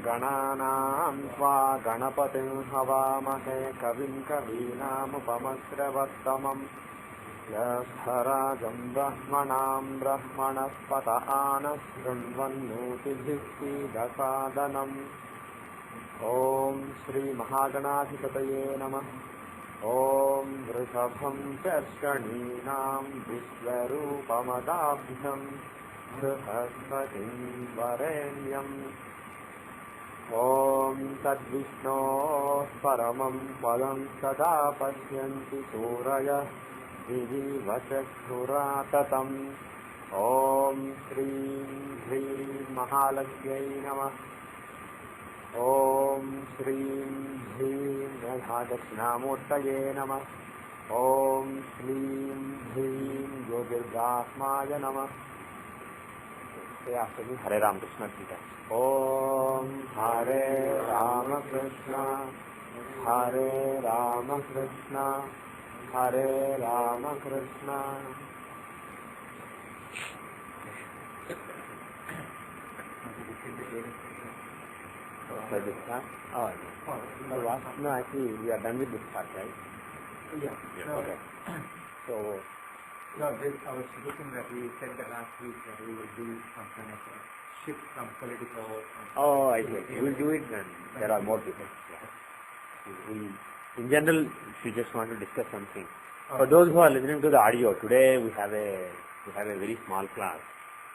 गणानां त्वा गणपतिं हवामहे कविं कवीनामुपमश्रवस्तमम् यस्थराजं ब्रह्मणां ब्रह्मणस्पत आनशृण्वन्नोतिभिः सीदसादनम् ॐ श्रीमहागणाधिपतये नमः। ॐ वृषभं चर्षणीनां विश्वरूपमदाभ्यं बृहस्पतिं वरेण्यम् ॐ तद्विष्णोः परमं पदं सदा पश्यन्ति सूरयः दिविवचक्षुराततम् ॐ श्रीं ह्रीं महालक्ष्म्यै नमः। ॐ श्रीं ह्रीं दक्षिणामूर्तये नमः। ॐ श्रीं ह्रीं ज्योतिर्गात्माय नमः। हरे राम कृष्ण गीता। ॐ हरे राम कृष्ण हरे राम कृष्ण हरे Ram Krishna. No, actually, we are done with this part, right? Yeah. Okay. So, no, I was looking that we said that last week that we will do some kind of a shift from political. Oh, I see. We will do it when there are more people. Yeah. In general, if you just want to discuss something. For those who are listening to the audio, today we have a very small class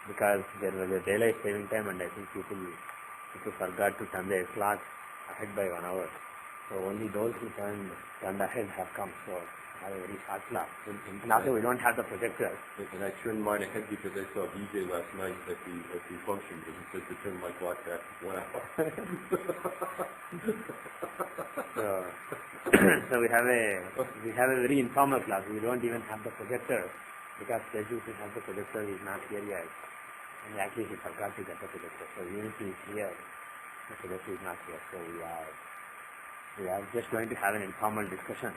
because there was a daylight saving time, and I think people forgot to turn their clock ahead by 1 hour. So only those who turned ahead have come. So I have a very short class. And also we don't have the projector. And I turned mine ahead because I saw BJ last night at the function, and he said to turn my clock back 1 hour. So we have a very informal class. We don't even have the projector because Teju, who has the projector, is not here yet. And actually he forgot to get the projector. So even if he is here, the projector is not here. So we are just going to have an informal discussion.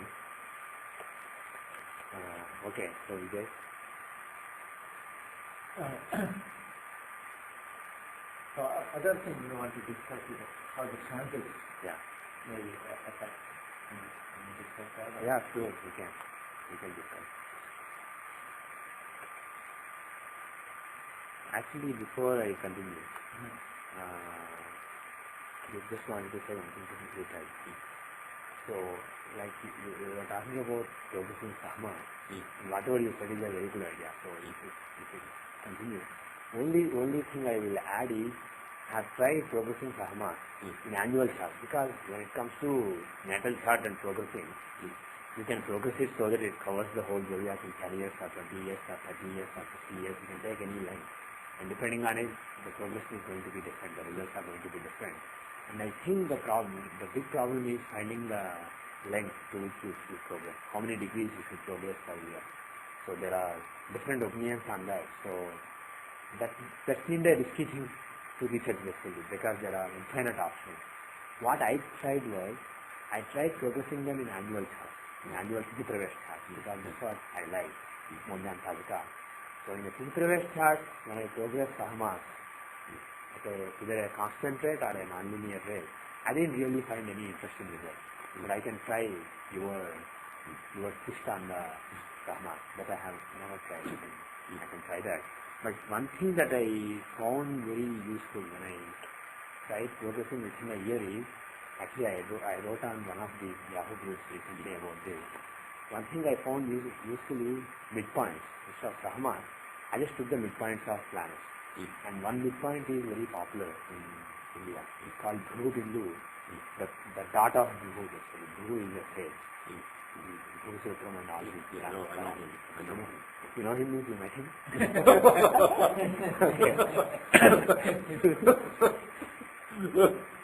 Okay, so Vijay. So other thing we want to discuss is how the samples maybe affect. Yeah, sure, we can discuss. Actually, before I continue, I just wanted to say one thing to you guys. So, like you were talking about progressing Sahma, whatever you said is a very good idea. So, if you continue, only thing I will add is I have tried progressing Sahma in annual chart, because when it comes to natal chart and progressing, you can progress it so that it covers the whole zodiac in 10 years or 20 years or 30 years or 50 years. You can take any length, and depending on it, the progression is going to be different, the results are going to be different. And I think the big problem is finding the length to which you should progress, how many degrees you should progress per year. So there are different opinions on that. So that's been the risky thing to research basically, because there are infinite options. What I tried was, I tried progressing them in annual charts, in annual Tithi charts, because that's what I like more than Tajika. So in the Tithi chart, when I progress Sahmas, either a constant rate or a non-linear rate, I didn't really find any interesting results. But I can try your twist on the Sahmas that I have never tried. I can try that. But one thing that I found very useful when I tried progressing within a year is, actually I wrote on one of the Yahoo groups recently about this. One thing I found useful is midpoints. Instead of Sahmas, I just took the midpoints of planets. And one midpoint is very popular in India. It's called Dhruv Bindu. The dot of Dhruv, actually. Dhruv is a phrase. Dhruv Sutram and all this. I know him. You know him means you met him?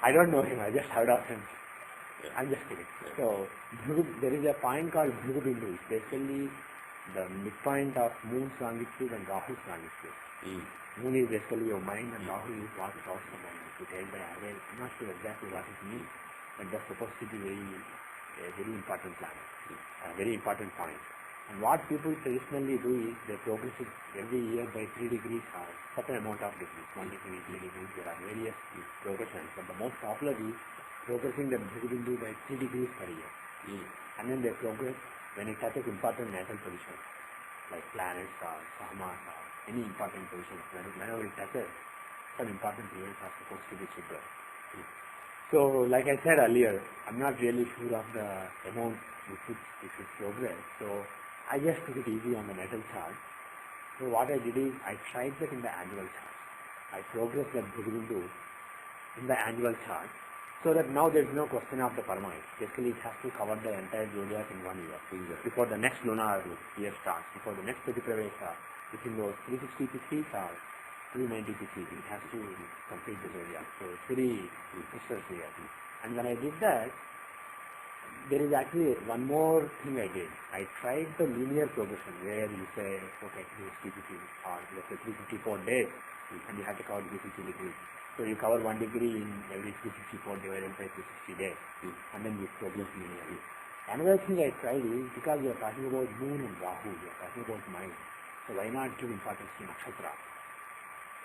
I don't know him, I just heard of him. I'm just kidding. So, there is a point called Dhruv Bindu. It's basically the midpoint of Moon's longitude and Rahu's longitude. Moon is basically your mind, and Rahu is what crosses the mind. If you take the average, I'm not sure exactly what it means, but that's supposed to be a very important planet, a very important point. And what people traditionally do is they progress it every year by 3 degrees or certain amount of degrees, 1 degree, 3 degrees. There are various progressions, but the most popular is progressing the Bhagavindhu by 3 degrees per year. And then they progress when it touches important natal positions like planets or Sahmas or any important positions. Whenever it touches, some important events are supposed to be triggered. So, like I said earlier, I'm not really sure of the amount we should progress. So, I just took it easy on the natal chart. So, what I did is I tried that in the annual chart. I progressed that Bhagavindhu in the annual chart, so that now there is no question of the permanence. Basically, it has to cover the entire zodiac in 1 year. Before the next lunar year starts, before the next Pratipravesha, within those 360 degrees or 390 degrees, it has to complete the zodiac. So it's very crystal clear. And when I did that, there is actually one more thing I did. I tried the linear progression where you say, okay, 360 degrees or let's say 354 days, and you have to cover 360 degrees. So you cover 1 degree in every 364 divided by 360 days, and then you progress linearly. Another thing I tried is, because we are talking about moon and Rahu, we are talking about mind, so why not give importance to nakshatra?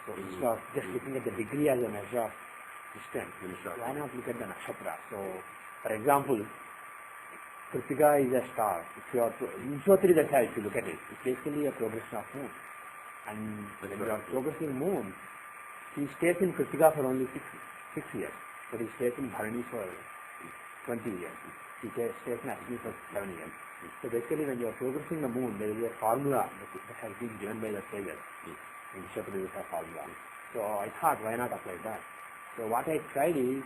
So instead of just looking at the degree as a measure of distance, why not look at the nakshatra? So, for example, Kritika is a star. If you are Vimshottari Dasha, if you look at it, it's basically a progression of moon. And when you are progressing moon, he stays in Kritika for only 6 years, but he stays in Bharani for 20 years. He stays in Ashwini for 7 years. So basically, when you are progressing the moon, there is a formula that has been given by the sages. In Vimshottari Dasha formula. So I thought, why not apply that? So what I tried is,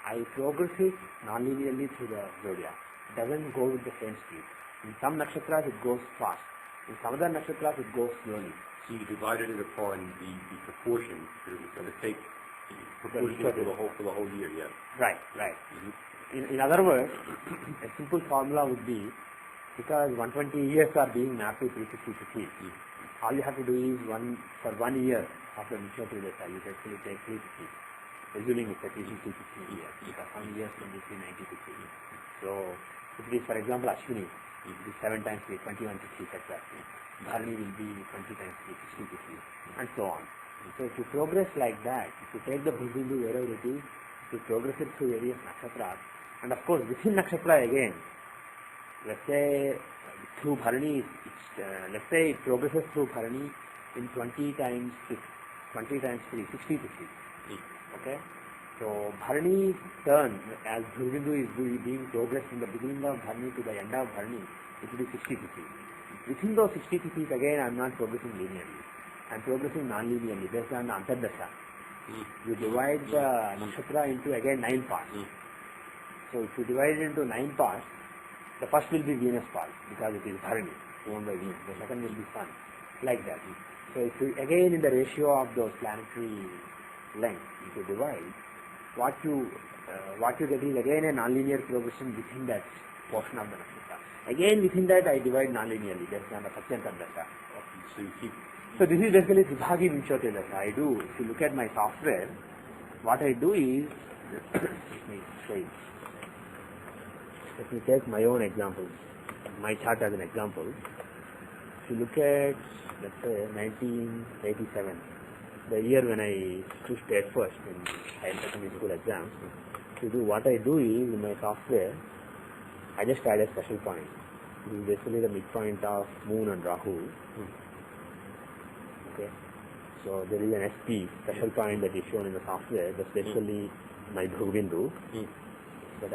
I progress it non-linearly through the zodiac. It doesn't go with the same speed. In some nakshatras it goes fast. In some other nakshatras it goes slowly. So you divided it upon the proportion that it was going to take proportionally for the whole year, yeah. Right. In other words, a simple formula would be, because 120 years are being mapped to 360 degrees, all you have to do is for 1 year after Vimshottari Dasha, you actually take 360, assuming it's a 360 years, because some years can be 390 degrees. So, if it is, for example, Ashwini, it is 7 times 3, 21 degrees exactly. Bharani will be 20 times 3, 60 degrees, and so on. So, if you progress like that, if you take the Bhagavindhu wherever it is, you progress it through various nakshatras, and of course, within nakshatra again, let's say through Bharani, let's say it progresses through Bharani in 20 times 6, 20 times 3, 60 degrees. Okay? So Bharani turn, as Bhagavindhu is being progressed from the beginning of Bharani to the end of Bharani, it will be 60 degrees. Within those 60 degrees, again, I am not progressing linearly. I am progressing non-linearly based on the Antardasha. You divide the nakshatra into again 9 parts. So if you divide it into 9 parts, the first will be Venus part, because it is Bharani, owned by Venus. The second will be Sun, like that. So if you, again in the ratio of those planetary lengths, if you divide, what you get is again a nonlinear progression within that portion of the nakshatra. Again within that I divide nonlinearly based on the Satyanta Dasha. So this is basically Tribhagi Vimshottari Dasha. I do, if you look at my software, what I do is, let me show you. Let me take my own example, my chart as an example. If you look at, let's say, 1987, the year when I stood state first in higher secondary school exams, what I do is, in my software, I just add a special point. This is basically the midpoint of Moon and Rahu. Okay. So there is an SP, special point that is shown in the software. That's basically my Bhagavindhu. But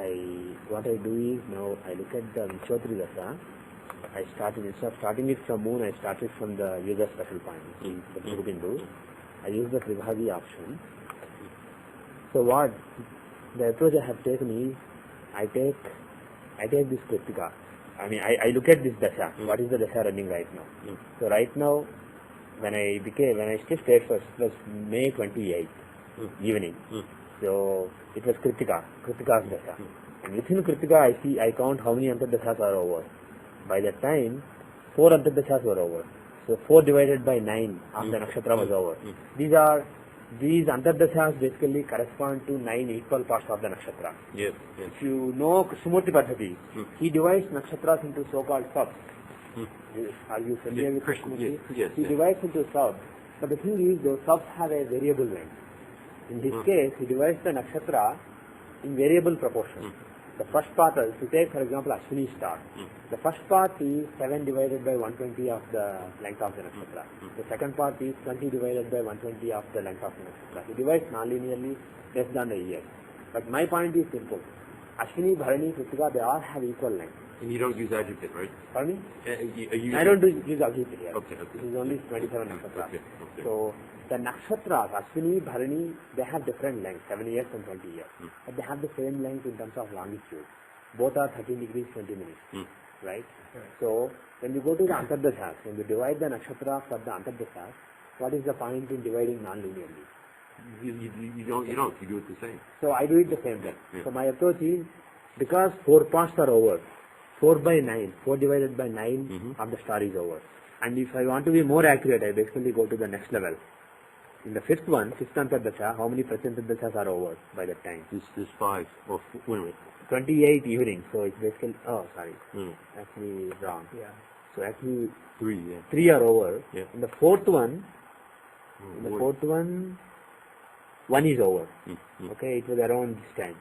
what I do is, now I look at the Vimshottari Dasha. Instead of starting it from Moon, I started from the user special point, the Bhagavindhu. I use the Tribhagi option. So the approach I have taken is, I take this Kritika. I mean, I look at this Dasha. What is the Dasha running right now? So right now, when I still stayed first, it was May 28th evening. So it was Kritika's Dasha. And within Kritika, I count how many Antardashas are over. By that time, 4 Antardashas were over. So 4 divided by 9 of the nakshatra was over. These Antardashas basically correspond to 9 equal parts of the nakshatra. Yes. If you know Krishnamurti Paddhati, he divides nakshatras into so-called subs. Are you familiar with Krishnamurti? Yes. He divides into subs, but the thing is, those subs have a variable length. In this case, he divides the nakshatra in variable proportion. The first part, if you take, for example, Ashwini star, the first part is 7 divided by 120 of the length of the nakshatra. The second part is 20 divided by 120 of the length of the nakshatra. He divides non-linearly based on the year. But my point is simple. Ashwini, Bharani, Kritika, they all have equal length. And you don't use adjective, right? Pardon me? I don't use adjective here. Okay. This is only 27 nakshatra. Okay. So the nakshatras, Ashwini, Bharani, they have different lengths, 7 years and 20 years. But they have the same length in terms of longitude. Both are 13 degrees, 20 minutes. Right? So when you go to the antardashas, when you divide the nakshatras for the antardashas, what is the point in dividing non-linearly? You don't. You do it the same. So I do it the same way. Yeah. So my approach is, because 4 parts are over, 4 by 9, 4 divided by 9 of the star is over. And if I want to be more accurate, I basically go to the next level. In the fifth antardasha, how many antardashas are over by that time? This 5 or wait a minute. 28 evenings. So it's basically, actually wrong. Yeah. So actually 3. Yeah. 3 are over. Yeah. In the fourth one, 1 is over. Okay, it was around this time,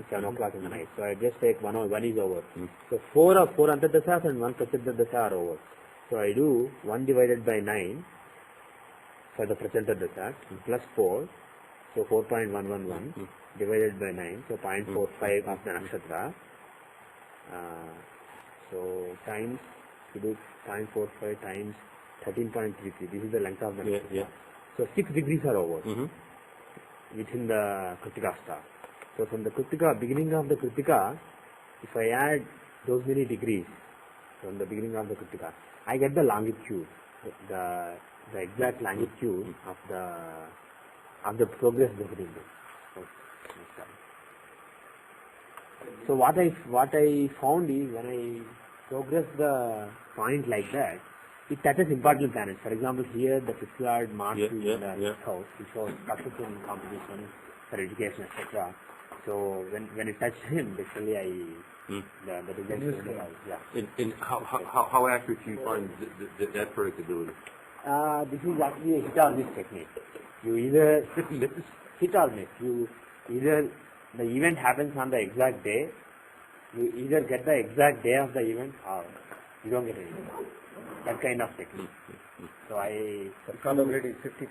7 o'clock in the night. So I just take 1 is over. So 4 antardashas and 1 pratyantardasha are over. So I do 1 divided by 9 for the pratyantardasha plus 4. So 4.111 divided by 9. So 0.45 of the nakshatra. So times, you do 0.45 times 13.33. This is the length of the nakshatra. Yeah. So 6 degrees are over within the Kritika star. So from the Kritika, beginning of the Kritika, if I add those many degrees from the beginning of the Kritika, I get the longitude, the exact longitude of the progress between them. So what I found is, when I progress the point like that, it touches important planets. For example, here the fifth lord Mars is in the house. It shows successful competition for education, etc. So when it touched him, basically the result was yeah. And how accurate do you find that predictability? This is actually a hit or miss technique. You either hit or miss. You either the event happens on the exact day. You either get the exact day of the event, or you don't get anything. That kind of technique. So the probability is 50%.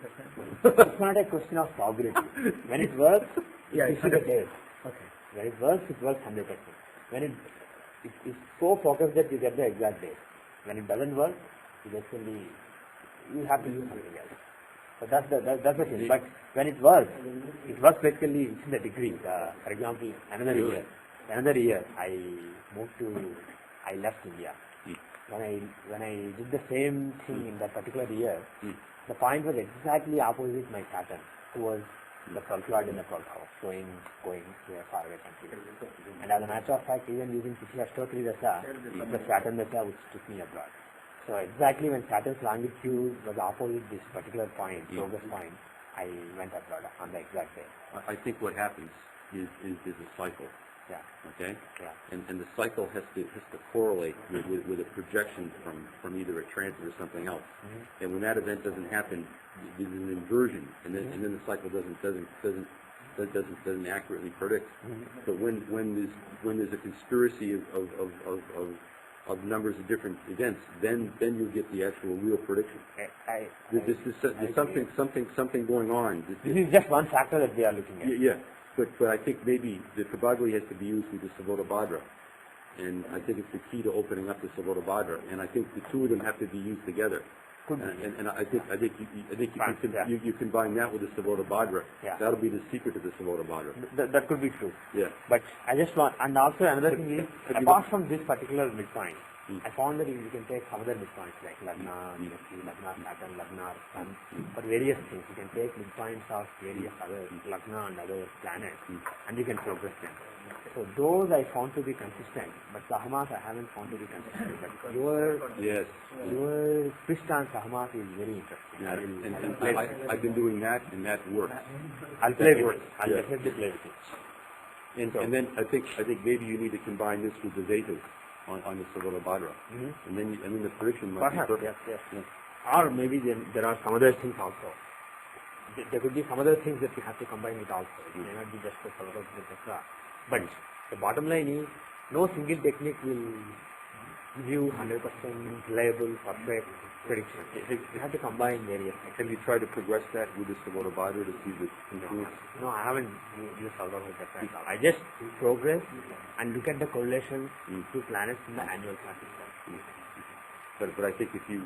It's not a question of probability. When it works, it's the day. Okay. When it works 100%. When it's so focused that you get the exact day. When it doesn't work, you have to use something else. So that's the thing. But when it works basically within the degree. For example, another year, I left India. When I did the same thing in that particular year, the point was exactly opposite my Saturn, who was the 12th lord in the 12th house, going to a faraway country. And as a matter of fact, even using Ashtottri Dasa, the Saturn Dasa which took me abroad. So exactly when Saturn's longitude was opposite this particular point, progress point, I went abroad on the exact day. I think what happens is a cycle. Yeah. Okay? Yeah. And the cycle has to correlate with a projection from either a transit or something else. And when that event doesn't happen, there's an inversion, and then the cycle doesn't accurately predict. But when there's a conspiracy of numbers of different events, then you get the actual real prediction. There's something going on. This is just one factor that we are looking at. Yeah. But I think maybe the Prabhagri has to be used with the Savodabhadra. And I think it's the key to opening up the Savodabhadra. And I think the two of them have to be used together. And I think you combine that with the Savodabhadra. Yeah. That'll be the secret of the Savodabhadra. That could be true. Yeah. But I just want, and also another thing is, apart from this particular midpoint, I found that you can take some other midpoints like Lagna, Lagna, Saturn, Lagna, Sun, for various things. You can take midpoints of various other Lagna and other planets, and you can progress them. So those I found to be consistent, but Sahamas I haven't found to be consistent. But your twist on Sahamas is very interesting. Yeah, I've been doing that, and that works. I'll play with it. I'll definitely play with it. And then I think maybe you need to combine this with the Vedas. on the Sabota Bhadra. Mm-hmm. And then the prediction might Perhaps, be perfect. yes. Or maybe there are some other things also. There could be some other things that you have to combine it also. It may not be just the Sabota, etc. But the bottom line is, no single technique will give you 100% reliable, perfect prediction. You have to combine various things. Have you tried to progress that with the Sabota Bhadra to see the influence? No, I haven't used Sabota at all. I just progress and look at the correlation to planets in the annual chart itself. But I think if you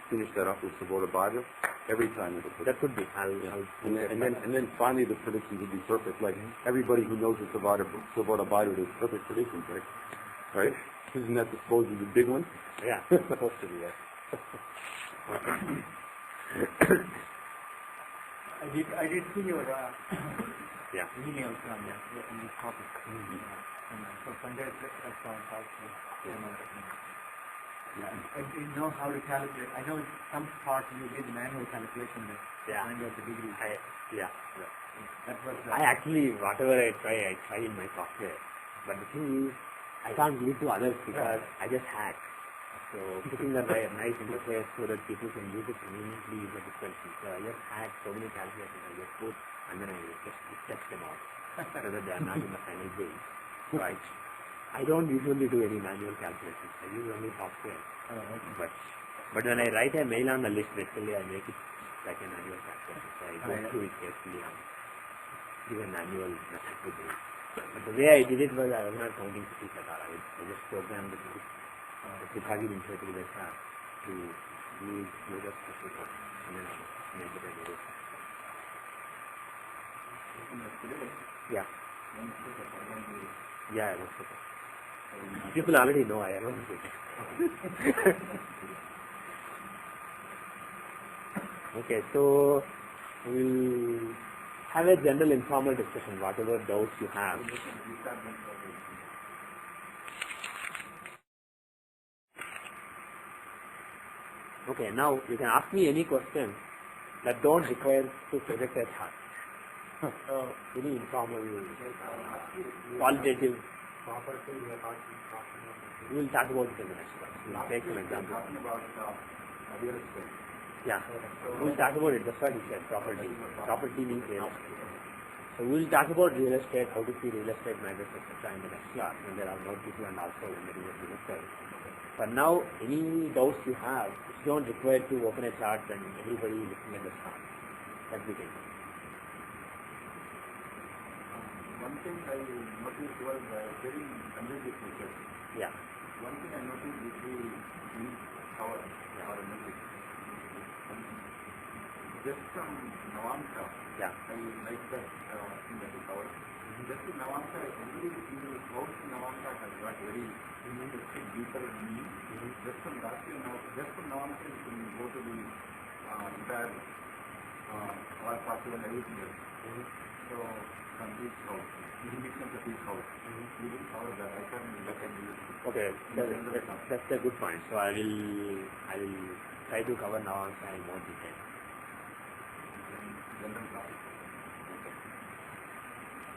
finish that off with Sabota Bhadra, every time it'll put. That could be. And then finally the predictions will be perfect. Like everybody who knows the Sabota Bhadra does perfect predictions, right? Right? Isn't that supposed to be the big one? Yeah, it's supposed to be, yes. I did see your Yeah. emails on this topic. And so Sunday response also. I didn't know how to calculate. I know some part you did manual calculation that find out the degree. That was I actually, whatever I try in my software. But the thing is, I can't give it to others because I just hack. So putting a nice interface so that people can use it conveniently is a different thing. So I just hack so many calculations. I just put and then I just test them out so that they are not in the final grade. Right. I don't usually do any manual calculations. I use only software. But when I write a mail on the list, basically I make it like a manual calculation. So I go through it carefully and give a manual method to do it. But the way I did it was I was not counting cities at all. I just programmed the Sipagi interpretive data to use a special code and then I make it a video. Yeah. Yeah, that's okay. People already know I am on it. Okay, so we'll have a general informal discussion, whatever doubts you have. Okay, now you can ask me any question that don't require to project a chart. Any informal, qualitative. We will talk about it in the next one. We will take some examples. Yeah, we will talk about it. That's what you said, property. Property means real estate. So we will talk about real estate, how to see real estate matters, etc. in the next class. And there are more people and also in the real estate. For now, any doubts you have, you don't require to open a chart and everybody looking at the chart. That's the thing. One thing I noticed was very unusual feature. Yeah. One thing I noticed is the power or music. Just from Navamsa, Yeah. I like that thing that is power. Just in Navamsa, every house in Navamsa has got very interesting, deeper meaning. Just from Navamsa, you can go to the entire all possible everything else. So from each house, it becomes a big house. You will cover that. I can look at this. Okay, that's a good point. So I will try to cover now in more detail. General topic.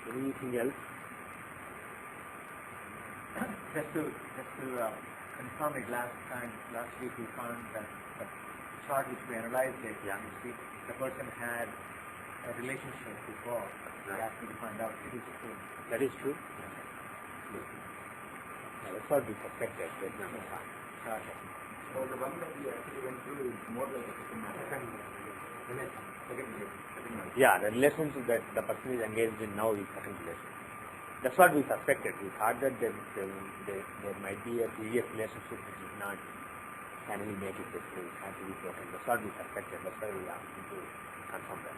Anything else? Just to confirm it, last week we found that the chart which we analyzed it, the person had a relationship before. We asked me to find out if it is true. That is true? Yeah, that's what we suspected. So the one that we actually went through is more like a second marriage. Yeah, the relationship that the person is engaged in now is second relationship. That's what we suspected. We thought that there might be a previous relationship which is not finally make it this way. It has to be broken. That's what we suspected. That's why we asked him to confirm that.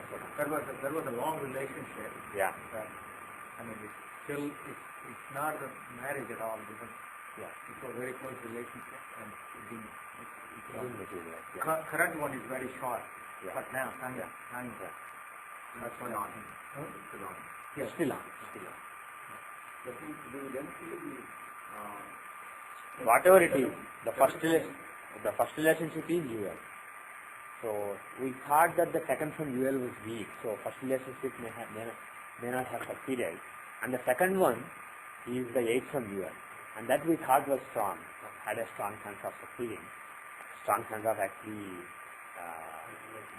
So, There was a long relationship. yeah. I mean, it's not a marriage at all because it's a very close relationship and current one is very short. Yeah. But now, time. That's why on. Yes, still on. That means we then see Whatever it is, the first relationship is UL. So we thought that the second from UL was weak. So first relationship may not have succeeded, and the second one is the 8 from UL. and that we thought was strong, had a strong chance of succeeding, strong chance of actually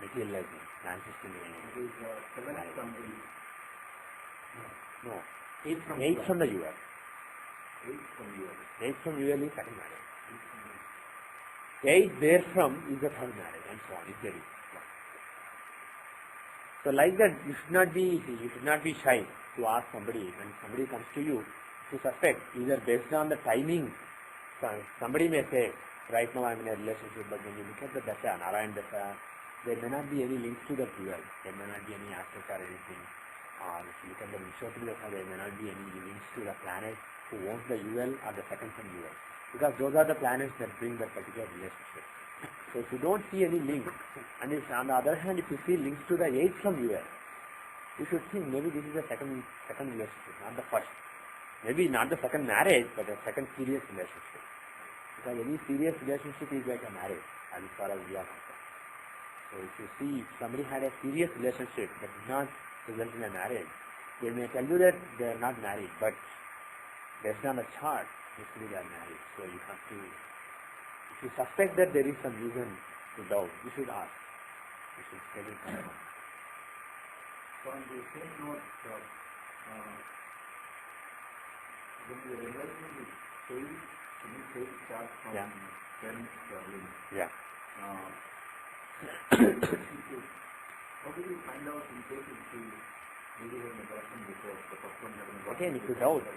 materializing, manifesting It is 7 from the no, 8 from 8 from the UL. 8 from US. 8 from UL is second marriage. 8 there from is the third marriage, and so on, if there is. So like that, you should not be shy to ask somebody when somebody comes to you to suspect, either based on the timing. Somebody may say, right now I'm in a relationship, but when you look at the Dasha, Narayan Dasha, there may not be any links to the UL, there may not be any aspects or anything. Or if you look at the Vishwati Dasha, there may not be any links to the planet who owns the UL or the second from UL. Because those are the planets that bring that particular relationship. So if you don't see any link, and if, on the other hand, if you see links to the 8th from UL, you should think maybe this is the second relationship, not the first. Maybe not the second marriage, but a second serious relationship. Because any serious relationship is like a marriage, as far as we are concerned. So if you see somebody had a serious relationship that did not result in a marriage, they may tell you that they are not married, but based on the chart, basically they are married. So you have to, if you suspect that there is some reason to doubt, you should ask. You should get it confirmed. So on the same note, when we are realizing the sales, any sales start from Yeah. parents traveling, Yeah. how do we find out in case if we really have an abortion before the first one having abortion? Again, if you doubt,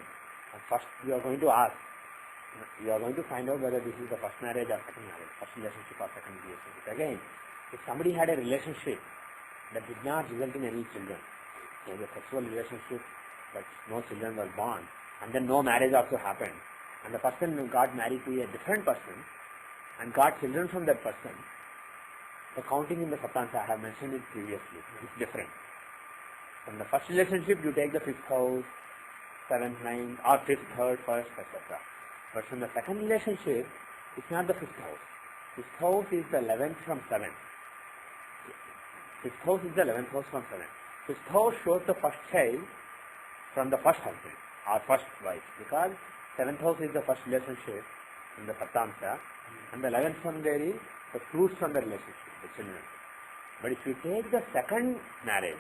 first you are going to ask, you are going to find out whether this is the first marriage or second marriage, first relationship or second relationship. Again, if somebody had a relationship that did not result in any children, there was a sexual relationship but no children were born, and then no marriage also happened, and the person got married to a different person and got children from that person, the counting in the Saptansa, I have mentioned it previously, is different. From the first relationship, you take the 5th house, 7th, 9th, or 5th, 3rd, 1st, etc. But from the second relationship, it's not the 5th house. 5th house is the 11th from 7th. 5th house is the 11th house from 7th. 5th house shows the first child from the first husband or first wife, because 7th house is the first relationship in the Saptamsa, and the 11th from there is the fruits from the relationship, the children. But if you take the second marriage,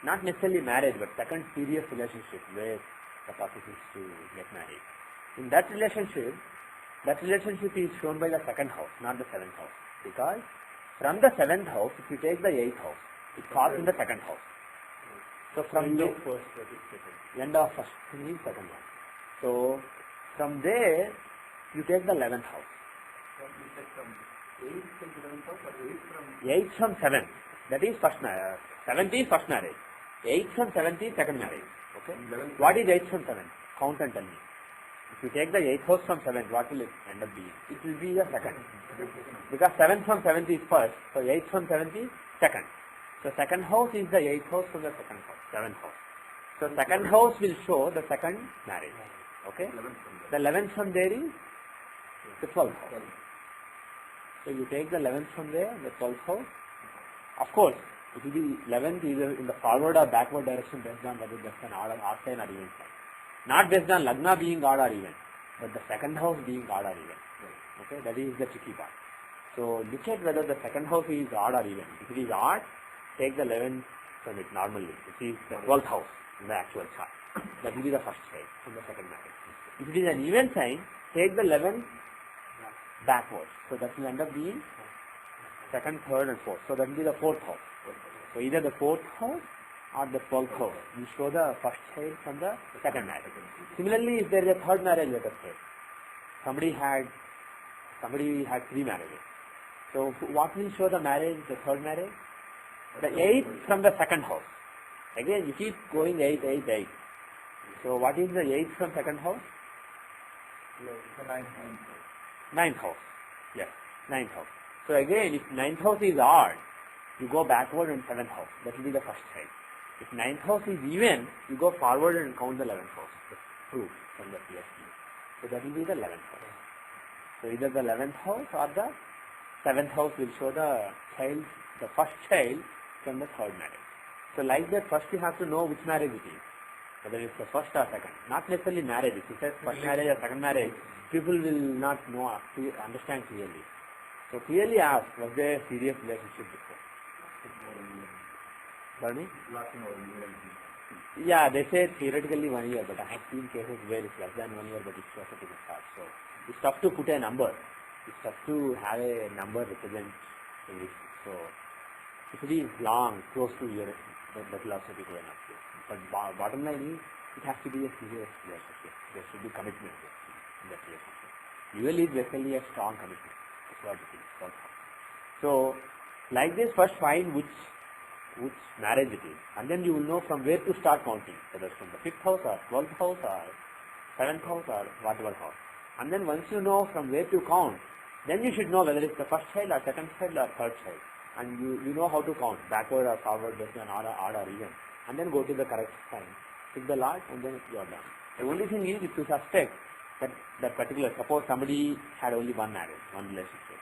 not necessarily marriage, but second serious relationship where the purpose is to get married, in that relationship is shown by the second house, not the 7th house. Because from the 7th house, if you take the 8th house, it falls in the second house. So from the end of first, second one. So from there, you take the 11th house. From 8 from 11th house or 8 from 8 from 7th, that is first marriage. 7th is first marriage. 8 from 7th is second marriage. Okay? What is 8 from 7th? Count and tell me. If you take the 8th house from 7th, what will it end up being? It will be the second. Because 7th from 7th is first, so 8th from 7th is second. So second house is the 8th house from the second house, 7th house. So second house will show the second marriage. Okay? The 11th from there is the 12th house. So you take the 11th from there, the 12th house. Of course, it will be 11th either in the forward or backward direction based on whether that's an odd sign or even sign. Not based on Lagna being odd or even, but the second house being odd or even. Okay, that is the tricky part. So look at whether the second house is odd or even. If it is odd, take the 11th from it normally. It is the 12th house in the actual chart. That will be the first side from the second marriage. If it is an even sign, take the 11th backwards. So that will end up being second, third and fourth. So that will be the 4th house. So either the 4th house or the 12th house will show the first child from the second marriage. Similarly, if there is a third marriage, let us say, somebody had 3 marriages. So what will show the marriage, the third marriage? The 8th from the second house. Again, you keep going 8, 8, 8. So what is the 8th from second house? the 9th house. Yes, 9th house. So again, if 9th house is odd, you go backward in 7th house. That will be the first child. If 9th house is even, you go forward and count the 11th house. Proof from the PSP. So that will be the 11th house. So either the 11th house or the 7th house will show the child, the first child from the third marriage. So like that, first you have to know which marriage it is. whether it's the first or second. Not necessarily marriage. If he says first marriage or second marriage, people will not know, understand clearly. So clearly ask, was there a serious relationship before? Pardon me? Yeah, they say theoretically 1 year, but I have seen cases where it's less than 1 year, but it's also taken start. So it's tough to put a number. It's tough to have a number represent everything. So if it is long, close to a year, that will also be good enough. But bottom line is, it has to be a serious relationship. There should be commitment in that relationship. Usually it's basically a strong commitment. That's what it is called. So like this, first find which marriage it is, and then you will know from where to start counting, whether it's from the 5th house or 12th house or 7th house or whatever house. And then once you know from where to count, then you should know whether it's the first child or second child or third child. And you know how to count, backward or forward, based on odd or even. And then go to the correct sign. Pick the lot and then you are done. The only thing is, if you suspect that particular, suppose somebody had only one marriage, one relationship,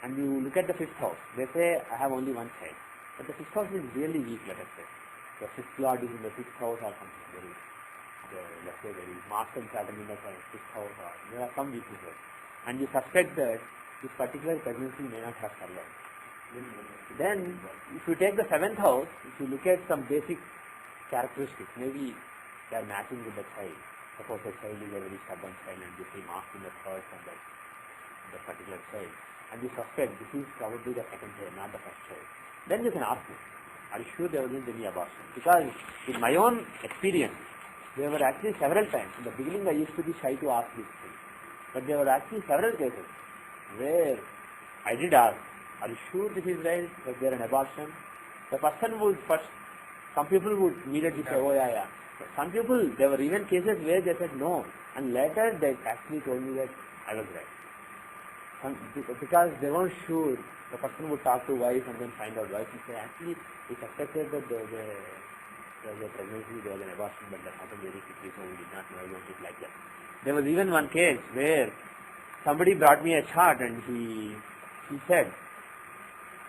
and you look at the 5th house, they say, I have only one child. But the 5th house is really weak, let us say. The 5th lord is in the 6th house or something. Let's say there is Mars and Saturn in the 6th house, or there are some weaknesses. And you suspect that this particular pregnancy may not have survived. Then, if you take the 7th house, if you look at some basic characteristics, maybe they are matching with the child. Suppose the child is a very stubborn child and you see Mars in the 3rd from the particular child. And you suspect this is probably the second child, not the first child. Then you can ask me, are you sure there wasn't any abortion? Because in my own experience, there were actually several times. In the beginning I used to be shy to ask these things. But there were actually several cases where I did ask, are you sure this is right? Was there an abortion? The person would first, some people would immediately say, oh yeah. But some people, there were even cases where they said no. And later they actually told me that I was right. Because they weren't sure, the person would talk to wife and then find out wife and say, actually, we suspected that there was a pregnancy, there was an abortion, but that happened very quickly, so we did not know about it like that. There was even one case where somebody brought me a chart and he said,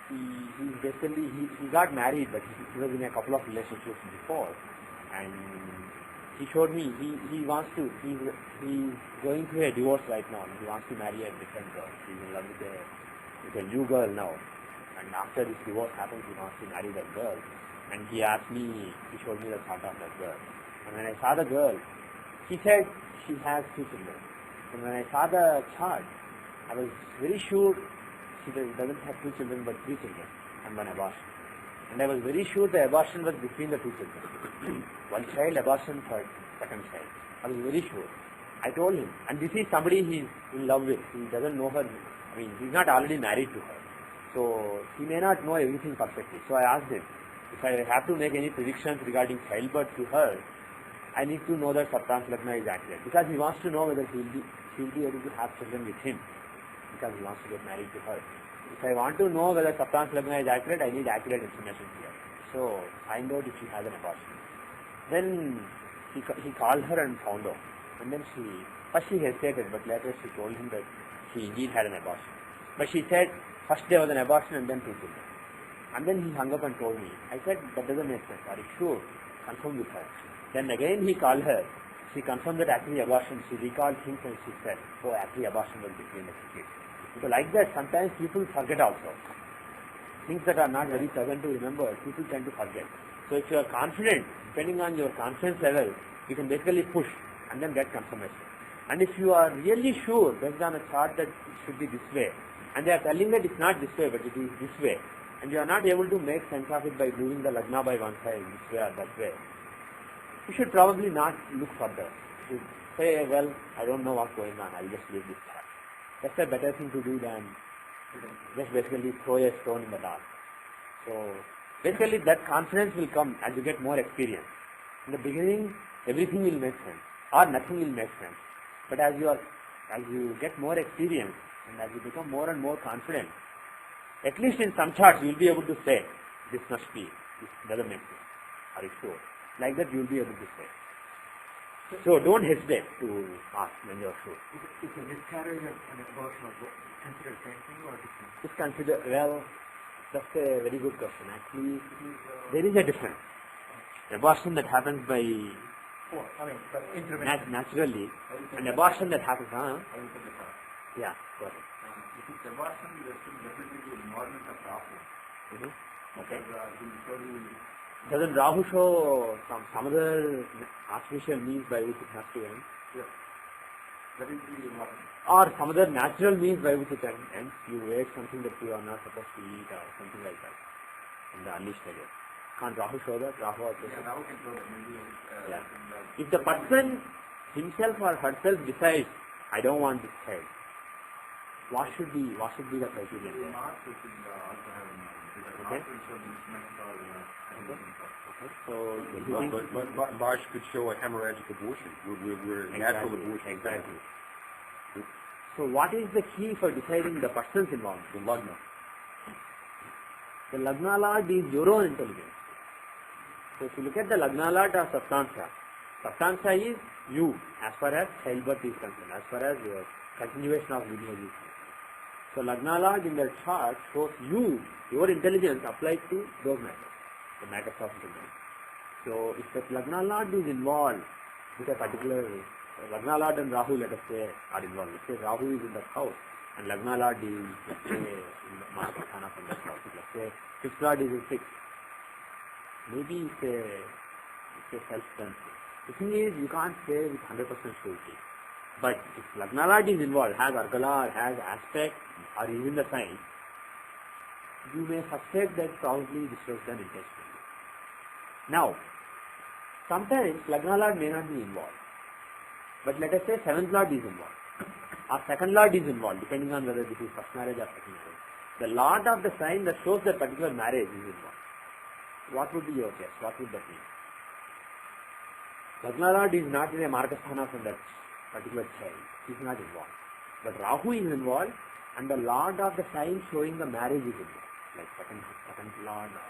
he got married, but he was in a couple of relationships before, and he showed me he's going through a divorce right now. He wants to marry a different girl. He's in love with a new girl now, and after this divorce happens, he wants to marry that girl. And he showed me the chart of that girl. And when I saw the girl, he said she has 2 children. And when I saw the chart, I was very sure she doesn't have 2 children but 3 children and one abortion. And I was very sure the abortion was between the 2 children. One child, abortion, second child. I was very sure. I told him, and this is somebody he's in love with. He doesn't know her. I mean, he's not already married to her. So he may not know everything perfectly. So I asked him, if I have to make any predictions regarding childbirth to her, I need to know that Saptans Lagna is accurate. Because he wants to know whether she will be able to have children with him. Because he wants to get married to her. If I want to know whether Saptans Lagna is accurate, I need accurate information here. So find out if she has an abortion. Then he called her and found out. And then first she hesitated, but later she told him that she indeed had an abortion. But she said, first there was an abortion and then 2 children. And then he hung up and told me. I said, that doesn't make sense. Are you sure? Confirm with her. Then again he called her. She confirmed that actually abortion. She recalled things and she said, oh, actually abortion was between the 2 kids. So like that, sometimes people forget also. Things that are not very pleasant to remember, people tend to forget. So if you are confident, depending on your confidence level, you can basically push and then get confirmation. And if you are really sure, based on a chart that it should be this way, and they are telling that it's not this way, but it is this way, and you are not able to make sense of it by moving the lagna by one side, this way or that way, you should probably not look further. You say, well, I don't know what's going on, I'll just leave this chart. That's a better thing to do than just basically throw a stone in the dark. So basically that confidence will come as you get more experience. In the beginning, everything will make sense, or nothing will make sense. But as you get more experience and as you become more and more confident, at least in some charts you will be able to say, this must be, this doesn't make sense. Are you sure? Like that you will be able to say. So don't hesitate to ask when you are sure. Is a miscarriage and abortion considered same thing or different? It's considered, well, that's a very good question. Actually, there is a difference. Abortion that happens by naturally, an abortion that happens, I will take the chart. yeah, go ahead. If it's abortion, there should definitely be involvement of Rahu. Okay. Because it will surely Doesn't Rahu show some other artificial means by which it has to end? yes. That is the important. Or some other natural means by which it ends? You ate something that you are not supposed to eat or something like that in the early stages. Can't Rahu show that? Rahu also Yeah, shows. now can show that maybe Yeah. in the If the person himself or herself decides, I don't want this child, what should be the criteria there? Mars we should also have in mind. Because Okay. Mars will show the instruments or Okay. So Marsh could show a hemorrhagic abortion, where natural abortion. Exactly. So what is the key for deciding the person's involvement? The lagna. The Lagna Lord is your own intelligence. So if you look at the Lagna Lord or Saptansha is you as far as childbirth is concerned, as far as your continuation of lineage is concerned. So Lagna Lord in the chart shows you, your intelligence applied to those matters, the matters of intelligence. So if the Lagna Lord is involved with a particular, Lagna Lord and Rahu, let us say, are involved. Let's say Rahu is in that house and Lagna Lord is, let's say, in the Mahasthana from that house. Let's say 6th Lord is in 6th. Maybe it's a self-done thing. The thing is, you can't say with 100% surety. But if Lagna Lord is involved, has Argala, has aspect, or is in the sign, you may suspect that probably this was done intentionally. Now, sometimes Lagna Lord may not be involved. But let us say 7th Lord is involved. Or 2nd Lord is involved, depending on whether this is first marriage or second marriage. The Lord of the sign that shows that particular marriage is involved. What would be your guess? What would that mean? Lagna Lord is not in a Margasthana from that particular child. He is not involved. But Rahu is involved and the Lord of the sign showing the marriage is involved. Like second Lord or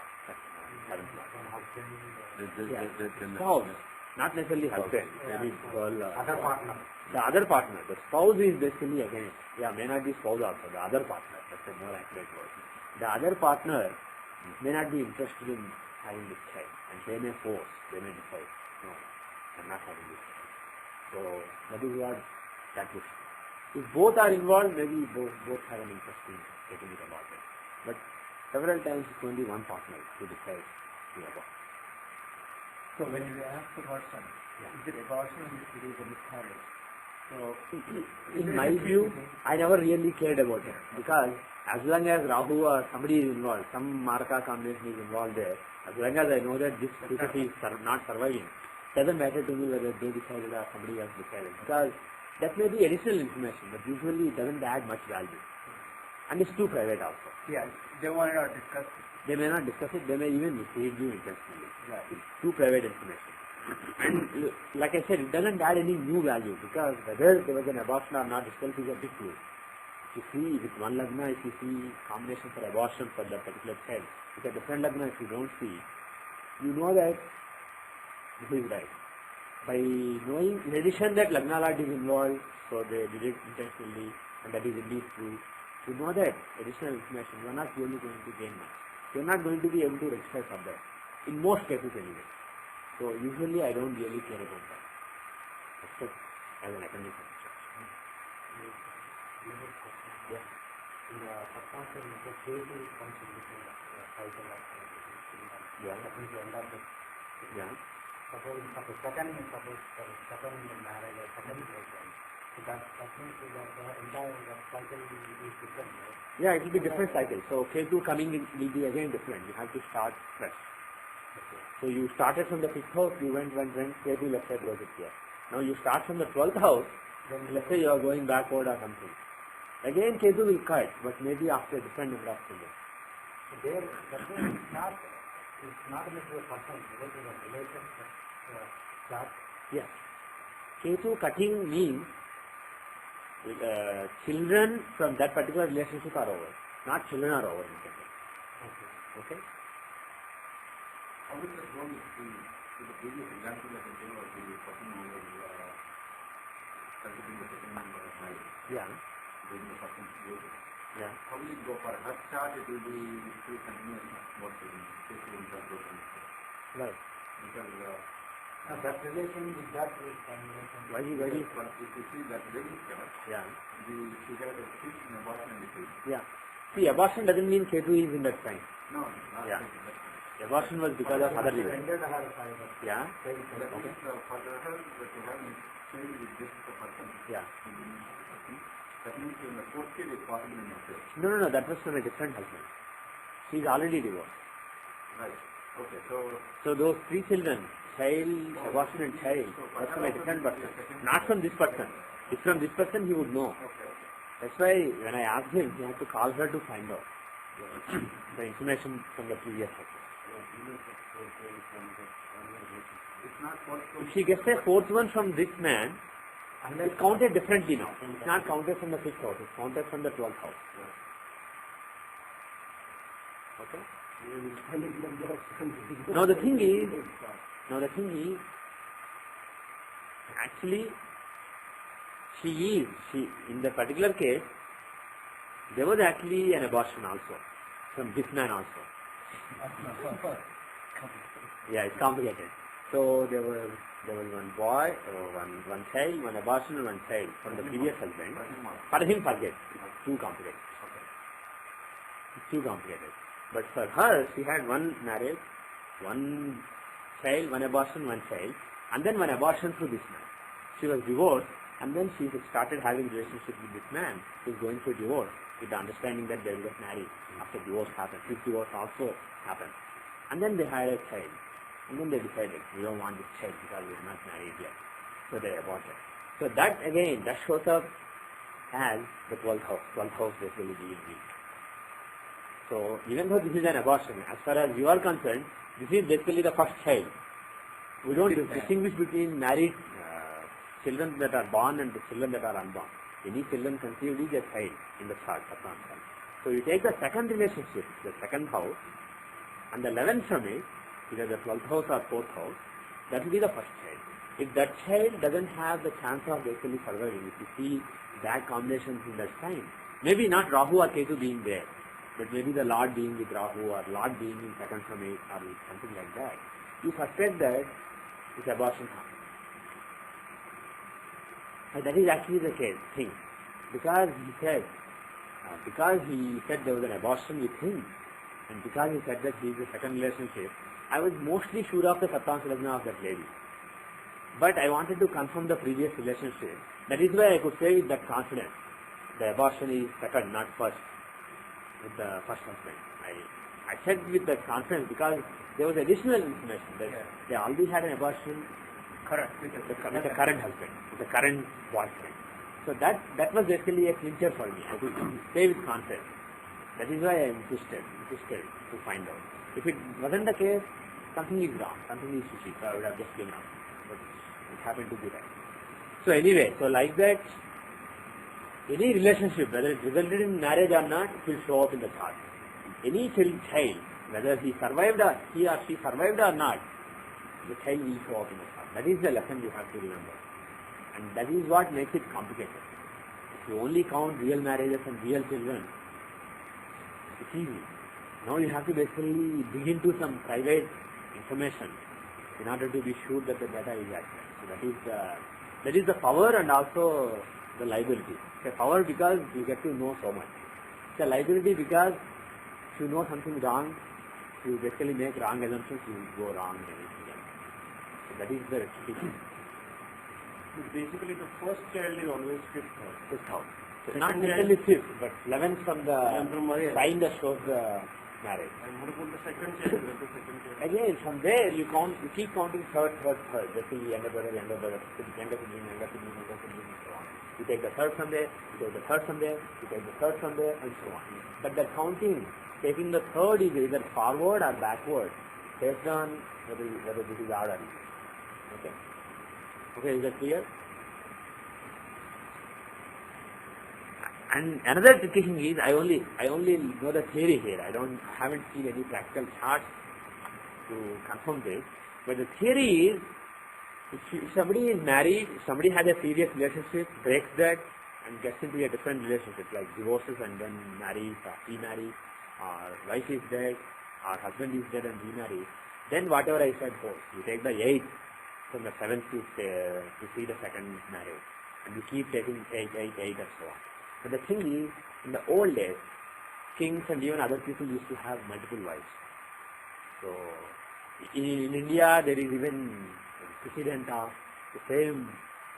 seventh Lord. Yeah. Spouse. Not necessarily husband. Maybe Other partner. the other partner. The spouse is basically again, may not be spouse also. The other partner. That's a more accurate word. The other partner may not be interested in having this child, and they may force, they may decide, no, I'm not having this child. So that is what that is. If both are involved, maybe both have an interest in getting it about it. But several times it's only one partner who decides to abort. So when you ask the person, is it abortion or is it a miscarriage? So In my view, I never really cared about it because as long as Rahu or somebody is involved, some Maraka combination is involved there, as long as I know that this fetus is not surviving, doesn't matter to me whether they decided or somebody else decided because that may be additional information, but usually it doesn't add much value. And it's too private also. yeah, they want to discuss it. They may not discuss it, they may even mislead you intentionally. It's too private information. And like I said, it doesn't add any new value because whether there was an abortion or not itself is a big clue. If you see with one lagna, if you see combination for abortion for that particular child, with a different lagna if you don't see, you know that this is right. By knowing, in addition that lagna lord is involved, so they did it intentionally, and that is indeed true, you know that additional information, you are not really going to gain much. You are not going to be able to rectify from that. In most cases anyway. So usually I don't really care about that. Except as an academic research. Yeah. In the subconscious, the creative comes in between the cycle of Yeah. that means you end up with, Yeah. suppose second marriage or second breakup. So that means that the entire cycle is different, right? Yeah, it will be different cycle. So K2 coming in will be again different. You have to start fresh. Okay. So you started from the 5th house, you went, K2 let's say goes it here. Now you start from the 12th house, then let's say you are going backward or something. Again K2 will cut, but maybe after a different number of changes. So there, that means it's not necessarily a person related to the relation chart. Yes. K2 cutting means children from that particular relationship are over. Not children are over. Okay. Okay? how is that going to the previous example that I gave of the person who was considering the second member of my Yeah. during the second situation? Yeah. How will it go for her chart? It will be still continuous what the case will be broken. Right. Because That relation with that is Why do you? but if you see that register, Yeah. she had a fixed in abortion disease. Yeah. See, abortion doesn't mean K2 is in that sign. No, not Yeah. that. Abortion was because of other reasons. Ended her fiber. Yeah. That is for her that to have a child with this person. Yeah. That means in the fourth kid is possible in the case. No. That was from a different husband. She's already divorced. Right. Okay. So those 3 children, child, abortion and child, was from a different person. Not from this person. If from this person, he would know. That's why when I asked him, he had to call her to find out the information from the previous husband. It's not possible. If she gets a 4th one from this man, it's counted differently now. It's not counted from the 5th house. It's counted from the 12th house. Okay? Now the thing is, actually, she in the particular case, there was actually an abortion also, from this man also. Yeah, it's complicated. So there was one boy, one child, one abortion and one child from the previous husband. For him, forget. It's too complicated. It's too complicated. But for her, she had one marriage, one child, one abortion, one child, and then one abortion through this man. She was divorced, and then she started having relationship with this man who is going through divorce with the understanding that they will get married after divorce happens. His divorce also happened. And then they had a child. And then they decided, we don't want this child because we are not married yet. So they aborted. So that again, that shows up as the 12th house. 12th house basically being weak. So even though this is an abortion, as far as you are concerned, this is basically the first child. We don't distinguish between married children that are born and the children that are unborn. Any children conceived is a child in the chart. So you take the second relationship, the second house, and the 11th from it, either the 12th house or 4th house, that will be the first child. If that child doesn't have the chance of basically surviving, if you see bad combinations in that sign, maybe not Rahu or Ketu being there, but maybe the Lord being with Rahu or Lord being in second from it or something like that, you suspect that it's abortion harm. And that is actually the case, thing. Because he said there was an abortion with him, and because he said that he is the second relationship, I was mostly sure of the Sattantra Lagna of that lady. But I wanted to confirm the previous relationship. That is why I could say with that confidence, the abortion is second, not first, with the first husband. I said with that confidence because there was additional information that they already had an abortion with the current husband, with the current boyfriend. So that was basically a clincher for me. I could say with confidence. That is why I insisted to find out. If it wasn't the case, something is wrong, something is fishy, so I would have just given up. But it happened to be right. So anyway, so like that, any relationship, whether it resulted in marriage or not, it will show up in the chart. Any child, whether he or she survived or not, the child will show up in the chart. That is the lesson you have to remember. And that is what makes it complicated. If you only count real marriages and real children, it's easy. Now you have to basically dig into some private information in order to be sure that the data is accurate. So that is the power and also the liability. It's a power because you get to know so much. It's a liability because if you know something wrong, you basically make wrong assumptions, you go wrong and everything else. So that is the restriction. Basically, the first child is always fifth house. So not necessarily fifth, but 11th from the sign that shows the marriage. And what about the second child? Again, from there you keep counting third. Basically, younger brother, younger sibling, and so on. You take the third from there, you take the third from there, you take the third from there, and so on. But the counting, taking the third is either forward or backward, based on whether this is odd or not. Okay. Okay, is that clear? And another tricky thing is I only know the theory here. I haven't seen any practical charts to confirm this. But the theory is if somebody is married, somebody has a previous relationship, breaks that and gets into a different relationship, like divorces and then marries or remarries, or wife is dead, or husband is dead and remarries, then whatever I said holds. You take the 8th from the 7th to see the second marriage. And you keep taking 8, 8, 8 and so on. But the thing is, in the old days, kings and even other people used to have multiple wives. So, in India, there is even precedent of the same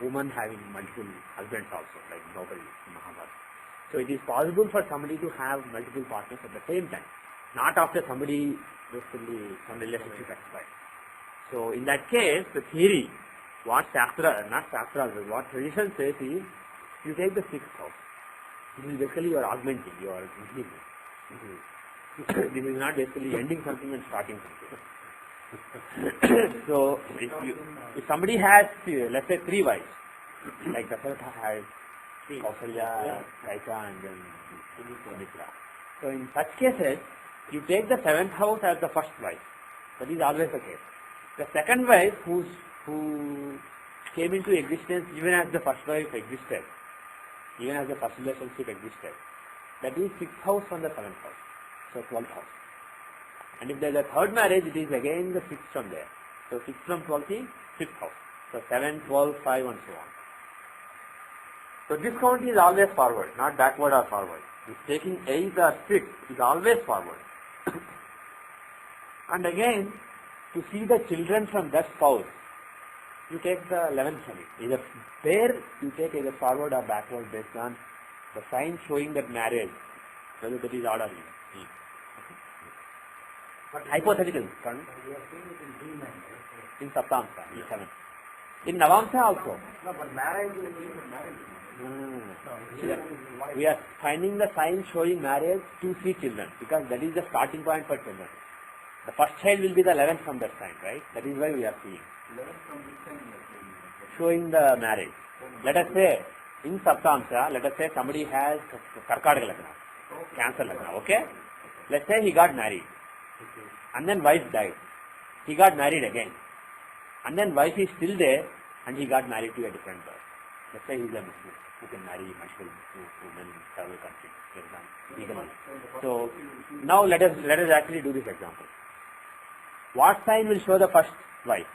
woman having multiple husbands also, like Draupadi in Mahabharata. So it is possible for somebody to have multiple partners at the same time, not after somebody basically some relationship expired. So in that case, the theory, what what tradition says is, you take the 6th house. This is basically you are augmenting, you are increasing. This is not basically ending something and starting something. So if somebody has, let's say 3 wives, like Dasharatha had Kausalya, Kaika and then Sumitra. So in such cases, you take the 7th house as the first wife. That is always the case. The second wife who came into existence even as the first wife existed, even as the first relationship existed, that is 6th house from the 7th house. So 12th house. And if there is a third marriage, it is again the 6th from there. So 6th from 12th is 5th house. So 7, 12, 5 and so on. So this count is always forward, not backward or forward. If taking 8 or 6 is always forward. And again, to see the children from that spouse, you take the 11th from it. Either there you take either forward or backward based on the sign showing that marriage, whether that is odd or even. But hypothetical, in Saptamsa, in 7. In Navamsa also. No, but marriage is marriage. We are finding the sign showing marriage to 3 children, because that is the starting point for children. The first child will be the 11th from that sign, right? That is why we are seeing. 11th from this time we are saying. Showing the marriage. Let us say, in Saptamsa, let us say somebody has Karkataka Lagna, Cancer Lagna, okay? Let's say he got married. And then wife died. He got married again. And then wife is still there and he got married to a different girl. Let's say he is a Muslim who can marry multiple women in several countries. So now let us actually do this example. What sign will show the first wife?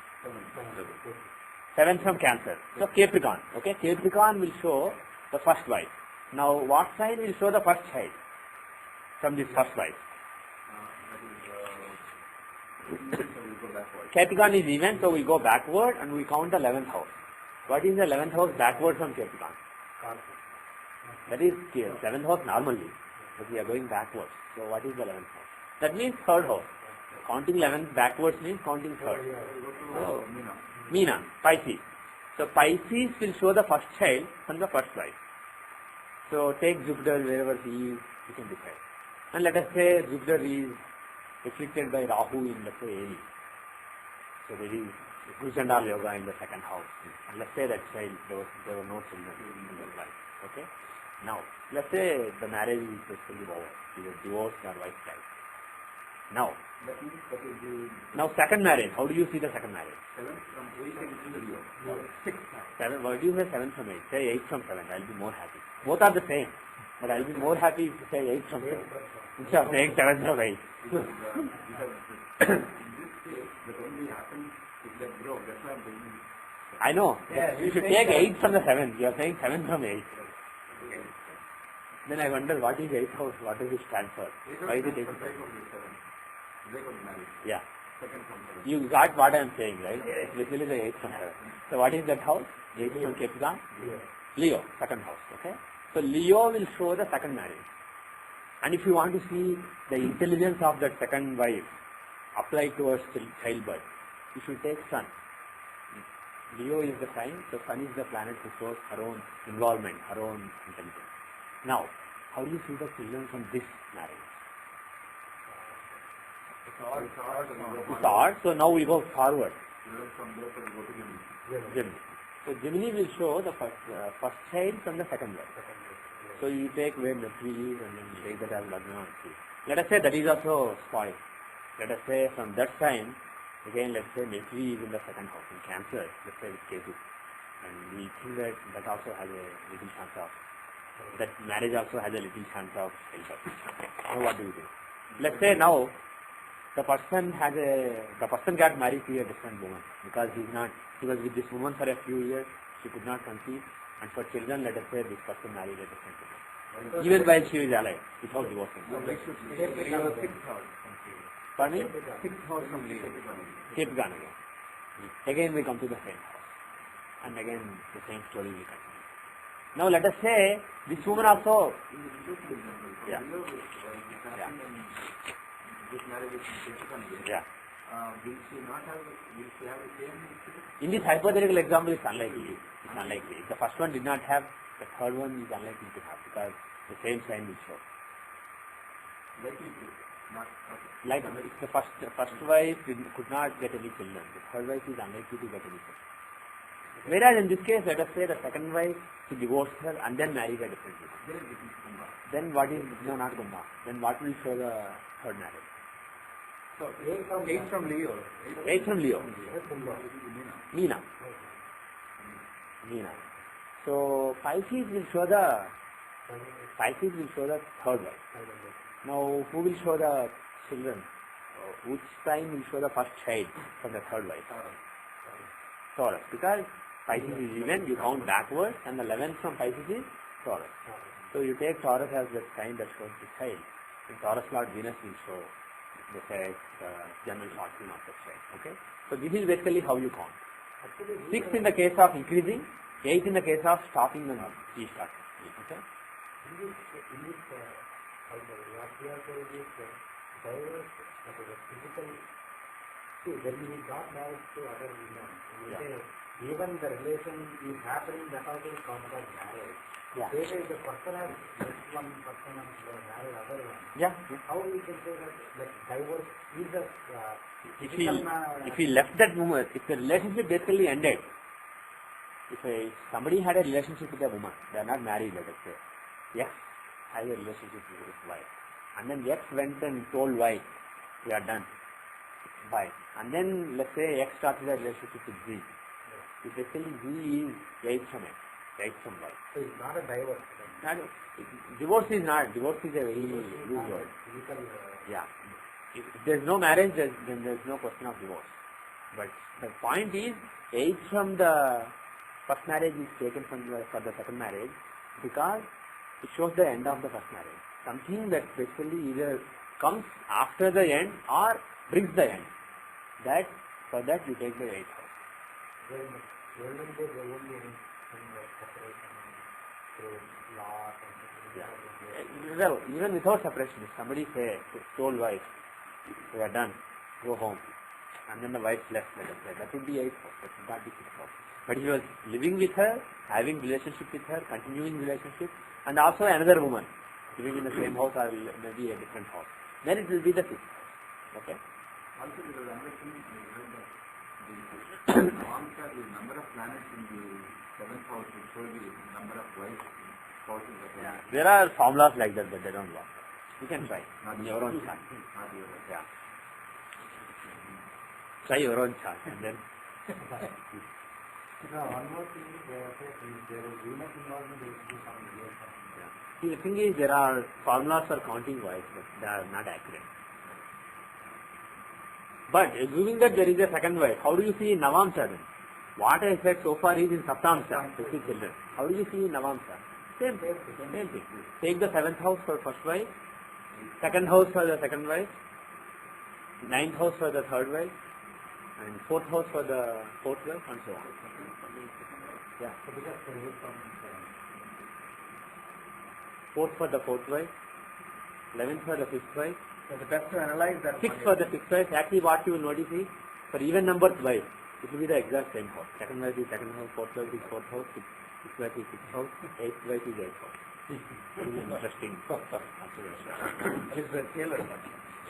7th from Cancer. So Capricorn. Okay, Capricorn will show the first wife. Now what sign will show the first child from this first wife? Capricorn is even, so we go backward and we count the 11th house. What is the 11th house backward from Capricorn? That is 7th house normally, but we are going backwards. So what is the 11th house? That means 3rd house. Counting 11th backwards means counting 3rd. So, Meena, Pisces. So Pisces will show the first child from the first wife. So take Jupiter wherever he is, you can decide. And let us say Jupiter is afflicted by Rahu in, let's say, Aries. So there is Gurchandal Yoga in the 2nd house. And let's say that child, there were no children in their life. Okay? Now, let's say the marriage is basically over. Either divorced or wife died. Now, second marriage. How do you see the second marriage? 7th from 8 and 6. 7. What do you say 7 from 8? Say 8 from 7. I'll be more happy. Both are the same. But I'll be more happy if you say 8 from 7. Instead of saying 7 from 8. In this case, that only happens if they grow. That's why I'm bringing it. I know. Yeah, you should take 8 from the 7. You are saying 7 from 8. Then I wonder what is 8th house? What does it stand for? Why is it 8th house? They got married. Yeah. Second from 7. You got what I am saying, right? It's basically the 8th from 7. So what is that house? 8th from Capricorn? Leo, 2nd house. Okay? So Leo will show the second marriage. And if you want to see the intelligence of that second wife applied towards childbirth, you should take Sun. Leo is the sign, so Sun is the planet who shows her own involvement, her own intelligence. Now, how do you see the children from this marriage? It's odd, so now we go forward. From there, we go to Gemini. So Gemini will show the first child from the second wife. So you take where Mercury is and then you take that as Lagna and see. Let us say that is also spoiled. Let us say from that time, again let's say Mercury is in the 2nd house in Cancer, let's say with Ketu. And we think that also has a little chance of, that marriage also has a little chance of childbirth. Now what do you do? Let's say now the person got married to a different woman because he was with this woman for a few years, she could not conceive, and for children, let us say this person married a different woman. Even while she is alive, without divorcing. So we should take Leo 6th house. Pardon me? 6th house from Leo. Keep gone again. Again we come to the same house. And again the same story will continue. Now let us say this woman also. Yeah. Yeah. This marriage is different. Yeah. Will she have the same? In this hypothetical example, it's unlikely. It's unlikely. If the first one did not have, the third one is unlikely to have because the same sign will show. Like if the first wife could not get any children, the third wife is unlikely to get any children. Whereas in this case, let us say the second wife, she divorced her and then married a different woman. Then what is, no, not Gumma. Then what will show the third marriage? So 8 from Leo. 8 from Leo. Meena. So Pisces will show the third wife. Now who will show the children? Which sign will show the first child from the third wife? Taurus. Because Pisces is even, you count backwards, and the 11th from Pisces is Taurus. So you take Taurus as the sign that shows the child. And Taurus Lord Venus will show the general fortune of the child. Okay? So this is basically how you count. 6 in the case of increasing, 8 in the case of stopping and restarting. Okay? When we got married to other women, even the relation is happening, that also is counted as marriage. Yeah. Say that the person has left one person and married other one. Yeah. How we can say that divorce is a If he left that woman, if the relationship basically ended, if somebody had a relationship with a woman, they are not married, let us say, X has a relationship with his wife, and then X went and told Y, we are done. Y. And then let's say X started a relationship with Z. Basically Z is 8 from X, 8 from Y. So it's not a divorce. Divorce is not. Divorce is a very loose word. Yeah. If there's no marriage, then there's no question of divorce. But the point is, 8 from the first marriage is taken for the second marriage because it shows the end of the first marriage. Something that basically either comes after the end or brings the end. That for that you take the 8th house. Yeah. Well, even without separation, if somebody told wife, we are done, go home, and then the wife left, let us say, that would be 8th house, that would not be 6th house. But he was living with her, having relationship with her, continuing relationship, and also another woman, living in the same house or maybe a different house. Then it will be the 6th house. Okay? Also, there is another thing, the number of planets in the 7th house will show the number of wives, spouses. Yeah. There are formulas like that, but they don't work. You can try. Not In your own chart. Not yours. Yeah. Try your own chart and then. One more thing is there is Venus involved in the relation. See, the thing is, there are formulas for counting wives, but they are not accurate. But assuming that there is a second wife, how do you see in Navamsa then? What I said so far is in Saptamsa, 50 children. How do you see in Navamsa? Same thing. Take the 7th house for first wife, 2nd house for the second wife, 9th house for the third wife, and 4th house for the 4th wife, and so on. Yeah. 4th for the 4th wife, 11th for the 5th wife, So the best to analyze that 6th for the 6th wife. Actually what you will notice is, for even numbered wife, it will be the exact same house. Second wife is 2nd house, 4th wife is 4th house, 6th wife is 6th house, 8th wife is 8th house. Interesting observation. is the Taylor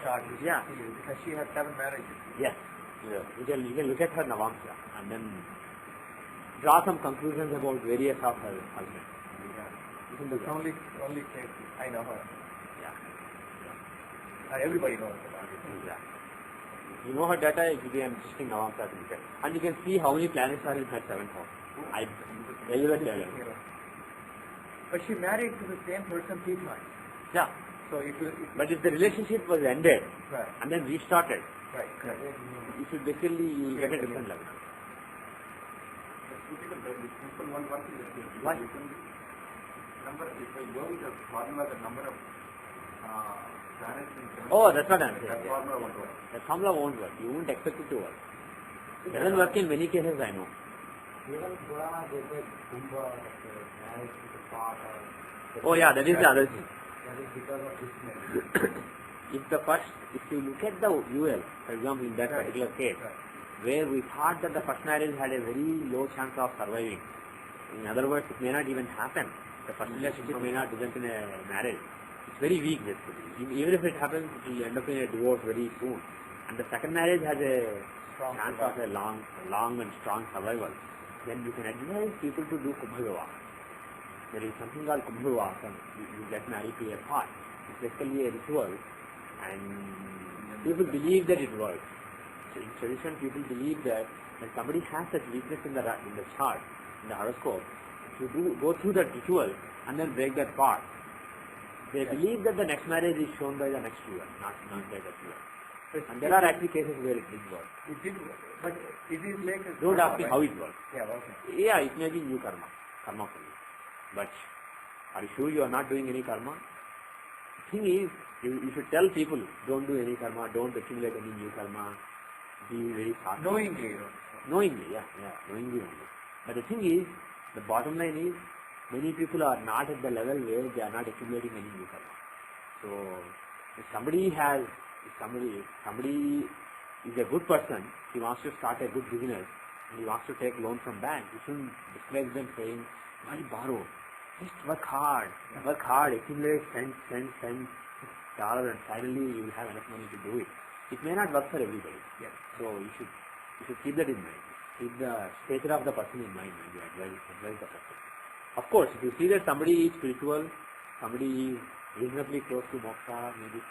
chart. Yeah. Because she had 7 marriages. Yes. Yeah. You can look at her Navamsa and then draw some conclusions about various of her husbands. You can do It's that. only case. I know her. Yeah. Everybody knows about it. Yeah. You know her data, it will be an interesting Navamsa to look at. And you can see how many planets are in her 7th house. I very well tell you. But she married to the same person 3 times. Yeah. So if But if the relationship was ended right, and then restarted, right, correct. you should basically you will get a different level. Look at the simple one is that Why? number, if I go with the formula, the number of planets in Oh, that's what I'm saying. that formula won't work. The formula won't work. You won't expect it to work. It doesn't work in many cases, I know. Even Purana, they say Kumbha, marriage to the part of... Oh yeah, that is the other thing. That is because of this marriage. If you look at the UL, for example, in that particular case, where we thought that the first marriage had a very low chance of surviving. In other words, it may not even happen. The first relationship may not result in a marriage. It's very weak, basically. Even if it happens, it will end up in a divorce very soon. And the second marriage has a chance of a long and strong survival. Then you can advise people to do Kumbha Vivaha. There is something called Kumbha Vivaha. You get married to a pot. It's basically a ritual, and people believe that it works. So in tradition, people believe that when somebody has such weakness in the chart, in the horoscope, to go through that ritual and then break that part. They believe that the next marriage is shown by the next year, not by that year. And there are actually cases where it did work. It did work, but it is like a Don't karma, ask me right? how it works. Yeah, okay. Yeah, it may be new karma for you. But are you sure you are not doing any karma? The thing is, you should tell people, don't do any karma, don't accumulate any new karma, be very fast. Knowingly, Knowingly, knowingly only. But the thing is, the bottom line is, many people are not at the level where they are not accumulating any new karma. So, if somebody is a good person, he wants to start a good business, and he wants to take loan from bank, you shouldn't discourage them saying, why borrow? Just work hard, accumulate cents, dollar, and finally you will have enough money to do it. It may not work for everybody. Yeah. So you should keep that in mind. Keep the stature of the person in mind when you advise the person. Of course, if you see that somebody is spiritual, somebody is reasonably close to moksha, maybe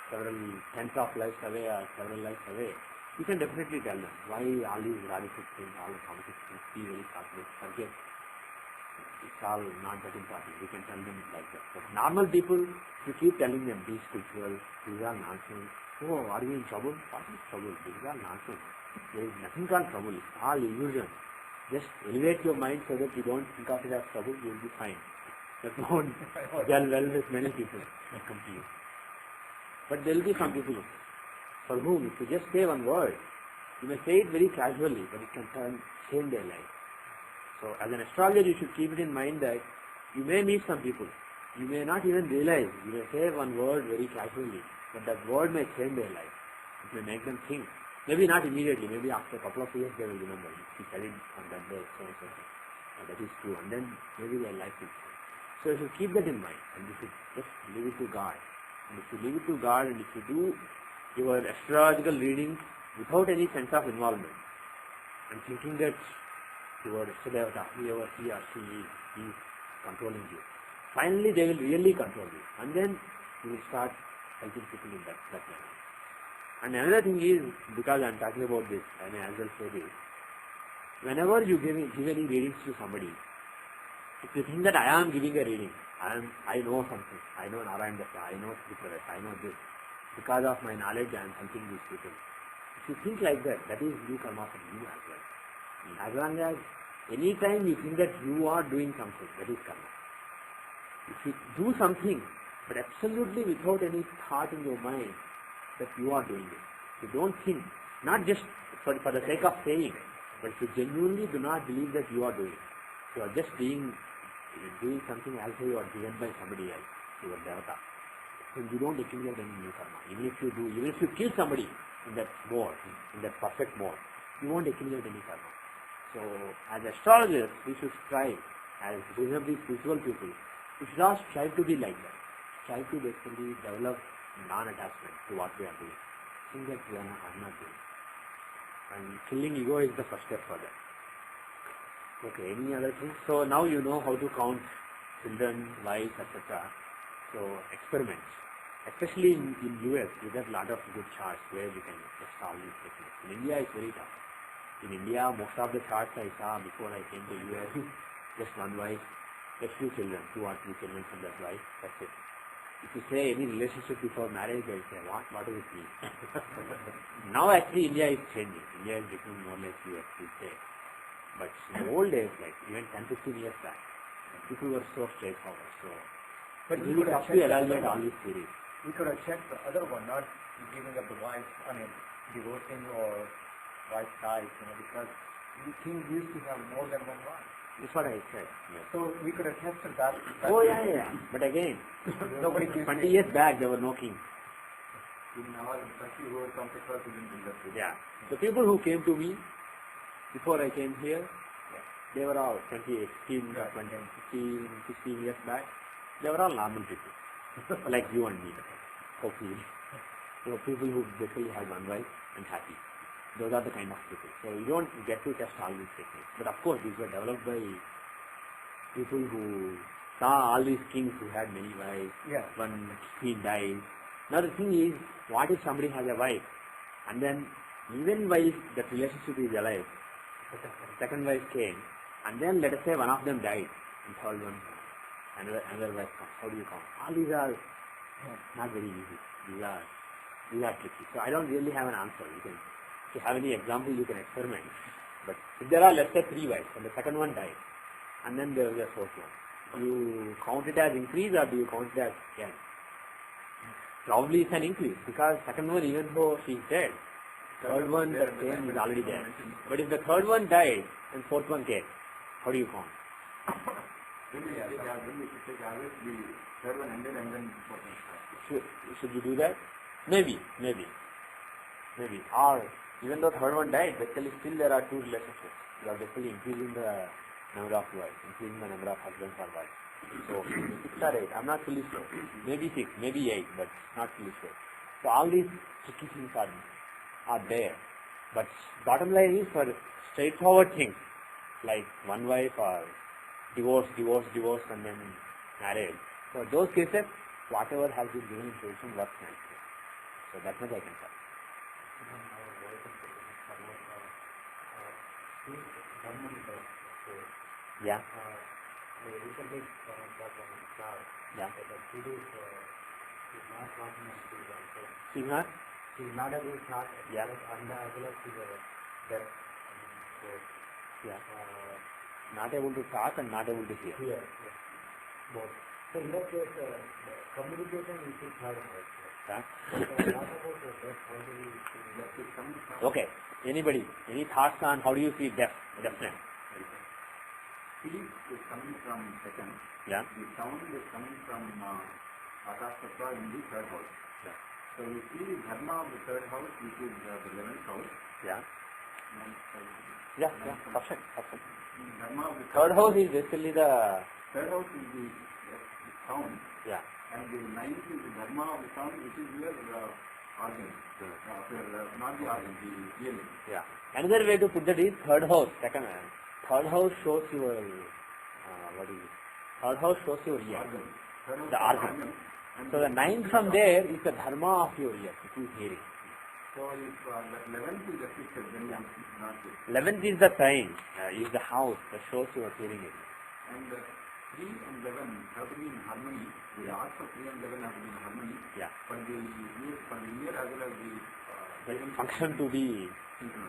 several tens of lives away or several lives away, you can definitely tell them why all these radical things, all the politics things, be very cautious, forget. It's all not that important. We can tell them like that. But normal people, you keep telling them, be spiritual, these are nonsense. Oh, are you in trouble? What is trouble? These are nonsense. There is nothing called trouble. It's all illusion. Just elevate your mind so that you don't think of it as trouble, you will be fine. That won't gel well with many people that come to you. But there will be some people for whom, if you just say one word, you may say it very casually, but it can change their life. So as an astrologer, you should keep it in mind that you may meet some people. You may not even realize. You may say one word very casually, but that word may change their life. It may make them think. Maybe not immediately. Maybe after a couple of years they will remember. He said it on that day, so and so. That is true. And then maybe their life will change. So you should keep that in mind. And you should just leave it to God. And if you leave it to God, and if you do your astrological reading without any sense of involvement, and thinking that your Istadevata, whoever he or she is controlling you, finally they will really control you. And then you will start helping people in that manner. And another thing is, because I am talking about this, I may as well say this, whenever you give any readings to somebody, if you think that I am giving a reading, I know something, I know Narayan Datta, I know Sripravesh, I know this, because of my knowledge I am helping these people. If you think like that, that is new karma for you as well. As long as any time you think that you are doing something, that is karma. If you do something, but absolutely without any thought in your mind that you are doing it, you don't think, not just for the sake of saying, but if you genuinely do not believe that you are doing it, you are just doing something as though you are given by somebody else, your devata, then you don't accumulate any new karma. Even if you kill somebody in that mode, in that perfect mode, you won't accumulate any karma. So, as astrologers, we should strive, as reasonably spiritual people, we should all strive to be like that. Strive to basically develop non-attachment to what we are doing. Think that we are not doing. And killing ego is the first step for that. Okay, any other things? So now you know how to count children, wives, etc. So experiments. Especially in US, you get a lot of good charts where you can test all these techniques. In India, it's very tough. In India, most of the charts I saw before I came to US, just one wife, just 2 children, 2 or 3 children from that wife, that's it. if you say any relationship before marriage, they'll say, what does it mean? Now actually India is changing. India is becoming more like US, we say. But in the old days, like even 10-15 years back, people were so straightforward. So, But it's we really could have tough to checked the evaluate other all one. these theories. We could have checked the other one, not giving up the wife, divorcing or wife dies, because the king used to have more than one wife. That's what I said. Yes. So we could have tested that. Oh yeah. But again, Nobody gives 20 me- years back there were no kings. In our country, who comes across in industry. Yeah. The people who came to me before I came here, they were all 20, 18, 20, 15, 16 years back. They were all normal people, like you and me, hopefully. So people who basically have one wife and happy. Those are the kind of people. So you don't get to test all these techniques. But of course, these were developed by people who saw all these kings who had many wives. Yeah. One queen died. Now the thing is, what if somebody has a wife, and then even while that relationship is alive, second wife came, and then let us say one of them died, and third one, another wife comes. How do you count? All these are not very easy. These are tricky. So I don't really have an answer. If you have any example, you can experiment. But if there are, let's say, 3 wives, and the second one died, and then there is a fourth one, you count it as increase or do you count it as gain? Probably it's an increase, because second one, even though she is dead, third one that came is already dead. But if the third one died and fourth one came, how do you count? Then we should take average, the third one ended and then fourth one started. Should you do that? Maybe. Or even though third one died, basically still there are 2 relationships. You are basically increasing the number of wives, increasing the number of husbands or wives. So 6 or 8, I'm not fully sure. Maybe 6, maybe 8, but not fully sure. So all these tricky things are there. But bottom line is, for straightforward things like one wife or divorce, and then marriage. So those cases, whatever has been given in tradition works nicely. So that much I can tell. Yeah. Recently, got one child. Yeah. But she is not talking to them. So She's not? she's not able to talk. Yeah. And as well as she's deaf. So, Yeah. Not able to talk and not able to hear. here, both. So in that case, communication is too hard. Huh? What about the deaf? How do we That is coming from Okay. Anybody? Any thoughts on how do you see deafness? speech is coming from second. Yeah. The sound is coming from Akashatra in the third house. Yeah. So you see dharma of the third house, which is the 11th house. Yeah. And, Perfect. dharma of the Third house is basically the third house is the sound. yeah. And the 9th is the dharma of the sound, which is your organ. Not the organ, the hearing. Yeah. Another way to put that is third house. Third house shows your what is it? Third house shows your ear. Organ. Third house The is organ. And So the 9th from there is the dharma of your ear, which is hearing. so if the 11th is affected, then not good. 11th is the sign, is the house that shows your hearing area. And 3 and 11 have to be in harmony. The arts of 3 and 11 have to be in harmony. Yeah. For the ear as well as the hearing Function to be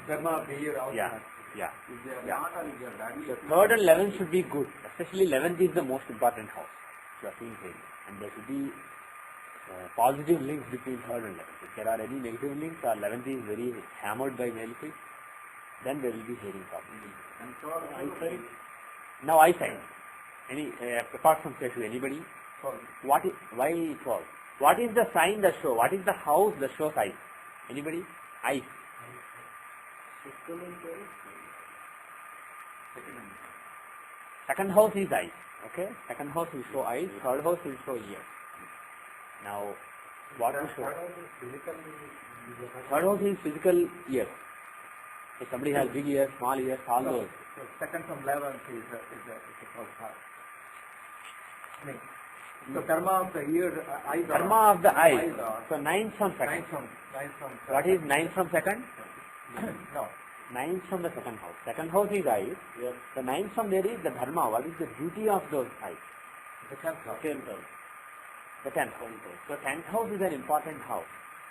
Dharma of the year also. yeah. If they are Yeah. not or if they are badly So 3rd and 11th should be good. Especially 11th is the most important house. You are seeing hearing. And there should be positive links between 3rd and 11th. If there are any negative links or 11th is very hammered by malefic, then there will be hearing problem. And so eyesight. Now eyesight. Any apart from sexual, anybody? Why 12? What is the sign that shows? What is the house that shows eyes? Anybody? Eyes. Second house is eyes. Okay? Second house will show eyes. Third house will show ears. Now, what will show? Third house is physical ears. If somebody has big ears, small ears, all those. So second from 11th is the first house. So dharma of the ear, eyes are. Dharma of the eyes. are. So 9th from second. Ninth from What is 9th from second? No. 9th from the second house. Second house is eyes. The 9th from there is the dharma. What is the duty of those eyes? The tenth house. The 10th house. So 10th house is an important house.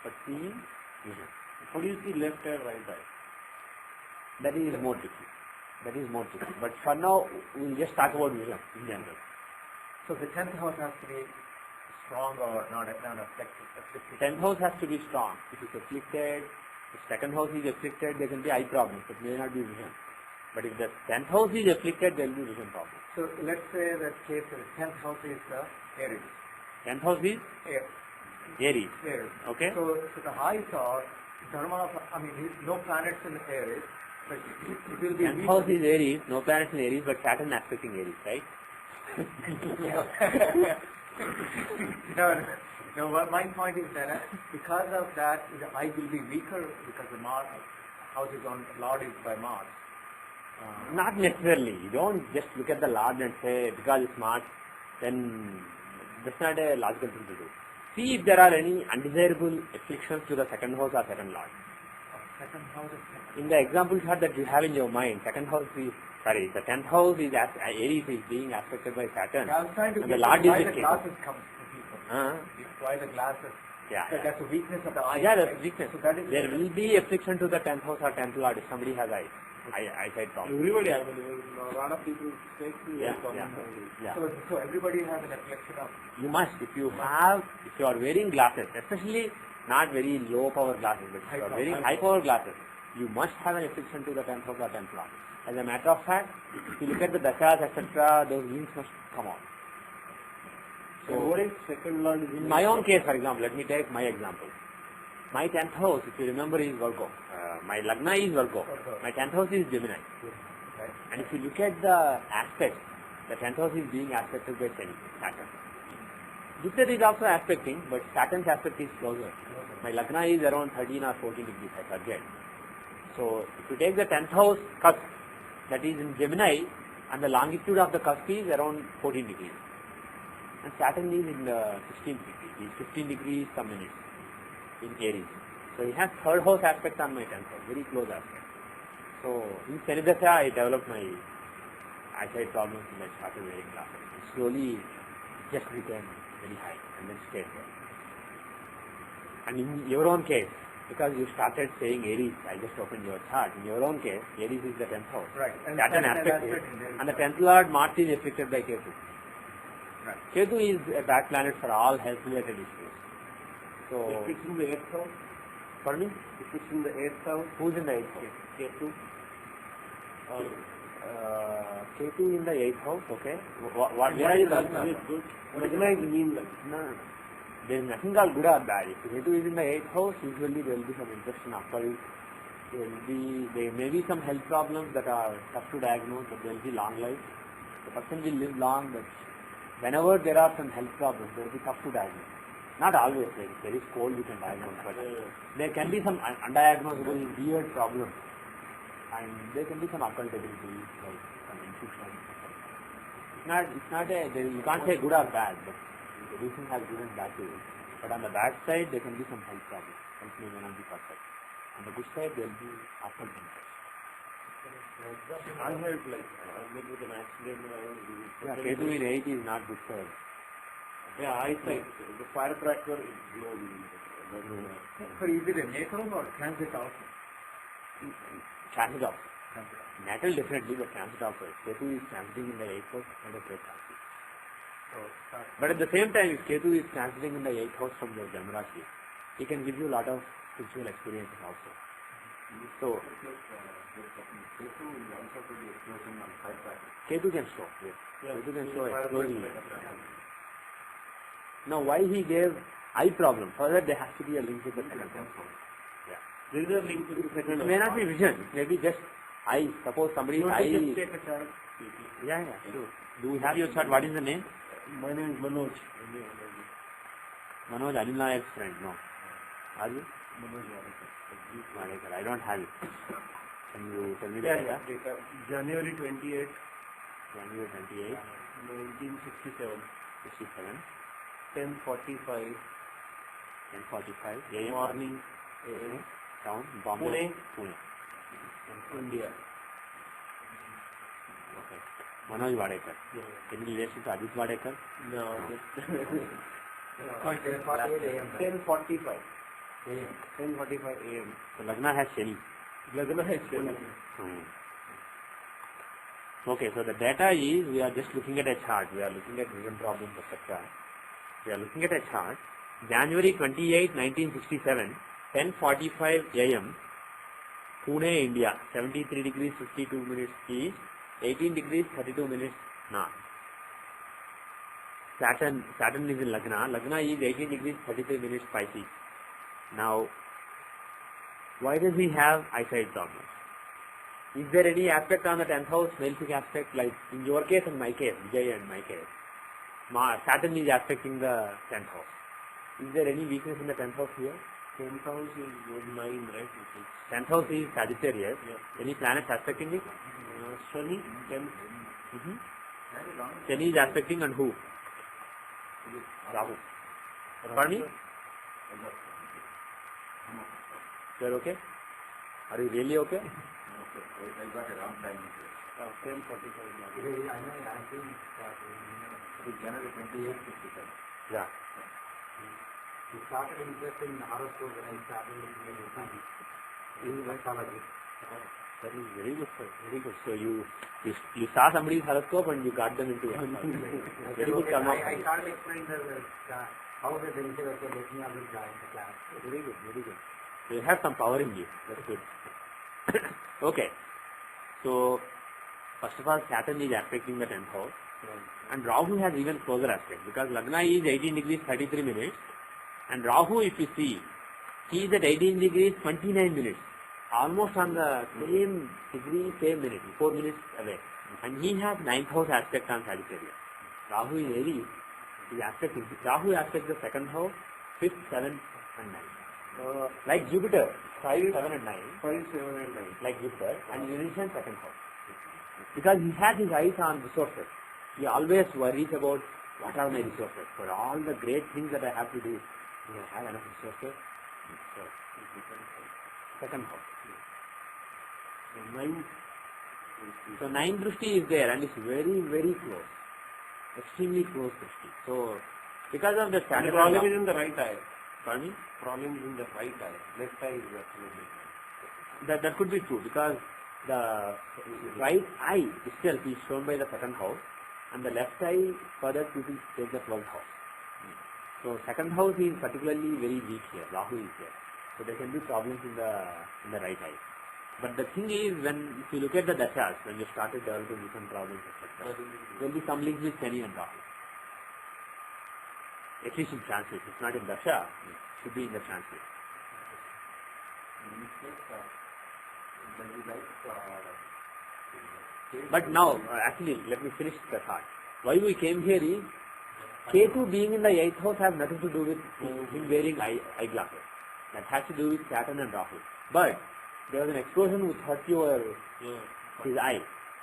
But seeing vision. How do you see left eye, right eye? That is more tricky. But for now, we'll just talk about vision in general. So the 10th house has to be strong or not afflicted. 10th house has to be strong. If it's afflicted, if 2nd house is afflicted, there can be eye problems. It may not be vision. But if the 10th house is afflicted, there will be vision problems. So let's say that case the 10th house is Aries. 10th house is Aries. Okay. So the eyes are Dharma, no planets in Aries, but it will be 10th house is Aries, no planets in Aries, but Saturn aspecting Aries, right? No, my point is that because of that, the eye will be weaker because the Mars house is on Lord is by Mars. Not necessarily. You don't just look at the Lord and say because it's Mars, then that's not a logical thing to do. See if there are any undesirable afflictions to the 2nd house or 2nd Lord. Second house is In the example chart that you have in your mind, the 10th house is Aries is being affected by Saturn. I was trying to And the get Lord why is the with glasses come to people. Ketu. Why the glasses? Yeah. That's a weakness of the eye. Yeah, that's right? weakness. So that is There will be affliction to the 10th house or 10th Lord if somebody has eyesight problem. everybody has a lot of people take Yeah. So everybody has an affliction of. You must, if you are wearing glasses, especially not very low power glasses, but if you are wearing high power glasses, you must have an affliction to the 10th house or 10th Lord. As a matter of fact, if you look at the dashas, etc., those links must come out. So, what is second Lord? in my own case, for example, let me take my example. My 10th house, if you remember, is Virgo. My Lagna is Virgo. My 10th house is Gemini. Right. And if you look at the aspect, the 10th house is being aspected by Saturn. Jupiter is also aspecting, but Saturn's aspect is closer. My Lagna is around 13 or 14 degrees, I forget. So, if you take the 10th house cusp, that is in Gemini, and the longitude of the cusp is around 14 degrees. And Saturn is in the 16th degree. He is 15 degrees some minutes in Aries. So he has 3rd house aspect on my 10th house, very close aspect. So in Sanidasya, I developed my eyesight problems and I started wearing glasses. And slowly it just became very high and then stayed there. And in your own case, because you started saying Aries, I just opened your chart. In your own case, Aries is the 10th house. Right. And Saturn aspect is, and the 10th Lord Mars is afflicted by Ketu. Right. Ketu is a bad planet for all health related issues. So, If it's in the 8th house, pardon me? if it's in the 8th house, Who's in the 8th house? Ketu. Ketu in the 8th house, okay. Where are you talking about? Good. Recognize mean like. No. There is nothing called good or bad. If Ketu is in the 8th house, usually there will be some infection after it. There may be some health problems that are tough to diagnose, but there will be long life. The person will live long, but whenever there are some health problems, there will be tough to diagnose. Not always, like if there is cold, you can diagnose, but there can be some undiagnosable weird problems. And there can be some occult abilities, like some infection. You can't say good or bad, but everything has good and bad to it. But on the bad side, there can be some health problems. Health may not be perfect. On the good side, there will be occult things. I heard like maybe with an accident. Yeah, Ketu in 8 is not good for us. Yeah, eyesight. The firecracker is low. So is it a natal or transit also? Transit also. Natal definitely, but transit also. Ketu is transiting in the 8th house and the 8th house. But at the same time, if Ketu is transiting in the 8th house from your Janmarashi, he can give you a lot of spiritual experiences also. So, Ketu can show. Yes. Ketu can show explosion. Now, why he gave eye problem? For that, there has to be a link with the 2nd house. Yeah. There is a link to the second. It may not be vision. It may be just eye. Suppose somebody's eye. Just take a chance. Yeah, sure. Do we have your chart? What is the name? My name is Manoj. Manoj, Anilnayak's friend. No. Are you? Manoj. Wadekar. I don't have it. Can you tell me the Yeah, date? January 28, January 28, 1967, 67, 10:45 10:45 a.m. morning, AM, Town, Bombay, Pune. India. Okay. Manoj Wadekar. Yeah. Any relation to Ajit Wadekar? No, just 10:48 a.m. 10:45 a.m. 10:45 a.m. So Lagna has Shani. Lagna has Shani. Okay, so the data is, we are just looking at a chart. We are looking at vision problems, etc. We are looking at a chart. January 28, 1967, 10:45 a.m. Pune, India, 73 degrees 52 minutes east, 18 degrees 32 minutes north. Saturn is in Lagna. Lagna is 18 degrees 33 minutes Pisces. Now, why does he have eyesight problems? Is there any aspect on the 10th house, malefic aspect, like in your case and my case, Vijay and my case? Saturn is aspecting the 10th house. Is there any weakness in the 10th house here? 10th house is 9, right? 10th house is Sagittarius. Yeah. Any planets aspecting it? Shani, 10th. Shani is aspecting and who? Rahu. Pardon me? You are okay? Are you really okay? I got a wrong time. 10:45. January 28, 57. Yeah. He started interest in horoscope when I started looking at astrology. In astrology. That is very good, sir. Very good. So you saw somebody's horoscope and you got them into it. Very good karma. I can't explain how the benefit of making up with the class. Very good, very good. So you have some power in you. That's good. Okay. So, first of all, Saturn is aspecting the 10th house. And Rahu has even closer aspect because Lagna is 18 degrees 33 minutes. And Rahu, if you see, he is at 18 degrees 29 minutes. Almost on the same degree, same minute, 4 minutes away. And he has 9th house aspect on Sagittarius. Rahu is very, Rahu aspects the 2nd house, 5th, 7th and 9th. Like Jupiter, 5, 7 and 9. 5, 7 and 9. Like Jupiter, and Uranus 2nd house. Because he has his eyes on resources. He always worries about what are my resources. For all the great things that I have to do, do I have enough resources? Second house. So 9 Drushti is there and it's very, very close. Extremely close Drushti. So, because of the The standard... problem is in the right eye. Pardon me? Problem is in the right eye. Left eye is absolutely. That could be true because the right eye itself is shown by the 2nd house and the left eye further people take the 12th house. So 2nd house is particularly very weak here. Rahu is here. So there can be problems in the right eye. But the thing is, when if you look at the dashas, when you started developing different problems, etc., there will be some links with Shani and Rahu. At least in translate. It's not in dasha, it should be in the translate. But now, actually, let me finish the thought. Why we came here is, Ketu being in the 8th house has nothing to do with him wearing eyeglasses. That has to do with Saturn and Rahu. But there was an explosion which hurt his eye.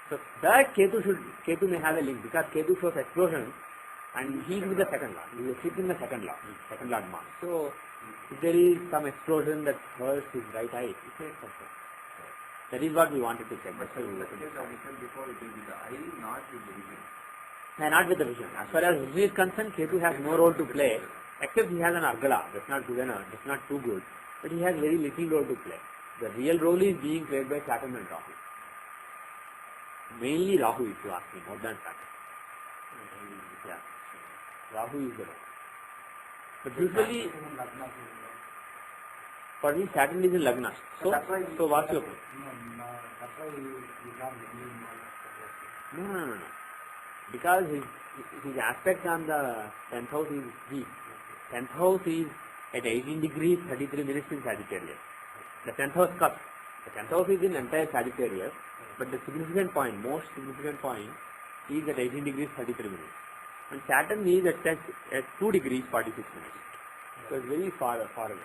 So that Ketu may have a link because Ketu shows explosion and he is with the 2nd lord. He is sitting in the 2nd lord Mars. So if there is some explosion that hurts his right eye, it's a success. That is what we wanted to check. That's why we wanted to check. Before it is with the eye, not with the vision. No, not with the vision. As far as vision is concerned, Ketu has no role to play, except he has an Argala. That's not good enough. That's not too good. But he has very little role to play. The real role is being played by Saturn and Rahu. Mainly Rahu, if you ask me, more than Saturn. Yeah. Rahu is the role. But usually, for me, Saturn is in Lagna. So what's your point? That's why you can't believe No. Because his aspect on the 10th house is weak. 10th house is at 18 degrees 33 minutes in Sagittarius. The 10th house cup. The 10th house is in entire Sagittarius, but the significant point, most significant point, is at 18 degrees 33 minutes. And Saturn is at 2 degrees 46 minutes. So it's very far away.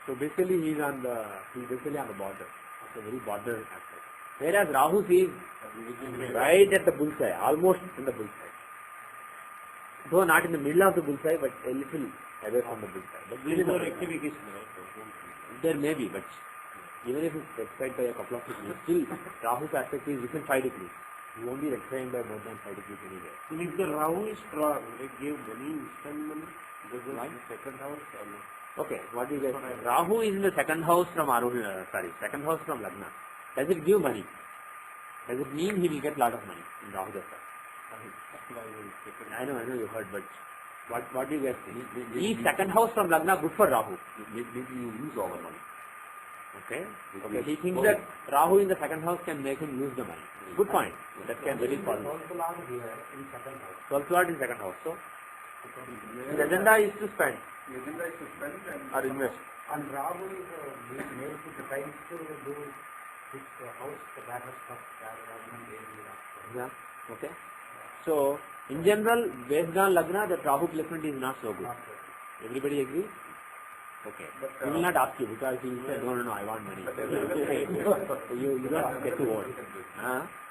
So basically he's basically on the border. It's a very border aspect. Whereas Rahu is right at the bullseye, almost in the bullseye. Though not in the middle of the bullseye, but a little away from the bullseye. But There is no rectification, right? there may be, but even if it's specified by a couple of degrees, still Rahu's aspect is within 5 degrees. He won't be rectifying by more than 5 degrees anyway. If the Rahu is strong, they give money, instant money, does it in the second house or no? Okay, what do you guys think? Rahu is in the second house from second house from Lagna. Does it give money? Does it mean he will get a lot of money in Rahu Dasa? I know you heard, but what do you guys think? Is second house from Lagna good for Rahu? Maybe you lose all the money. Okay. He thinks that Rahu in the second house can make him lose the money. Good point. That can very possible. 12th Lord here in second house. 12th Lord in second house. So, his agenda is to spend The agenda is to spend and or invest. And Rahu is made to the times to do this house, that was first, Yeah. Okay. So, in general, based on Lagna, the Rahu placement is not so good. Everybody agree? Okay. He will not ask you because he will say, no, I want money. you don't get to vote.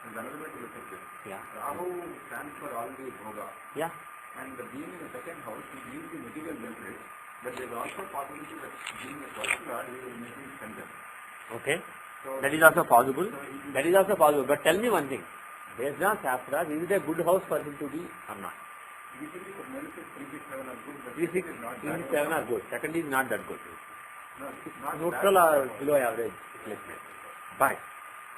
and another way to look at this. Yeah. Rahu stands for all the bhoga. Yeah. And being in the second house, he gives the material benefits, but there is also possibility that being a particular, he will make him spend them. Okay. That is also possible. That is also possible. But tell me one thing. Based on Shastras, is it a good house for him to be or not? Usually the benefits 3, 6, 7 are good, but 3, 6, is not 3, that 7 are good. Second is not that good. No, it's not Neutral that or below average placement. But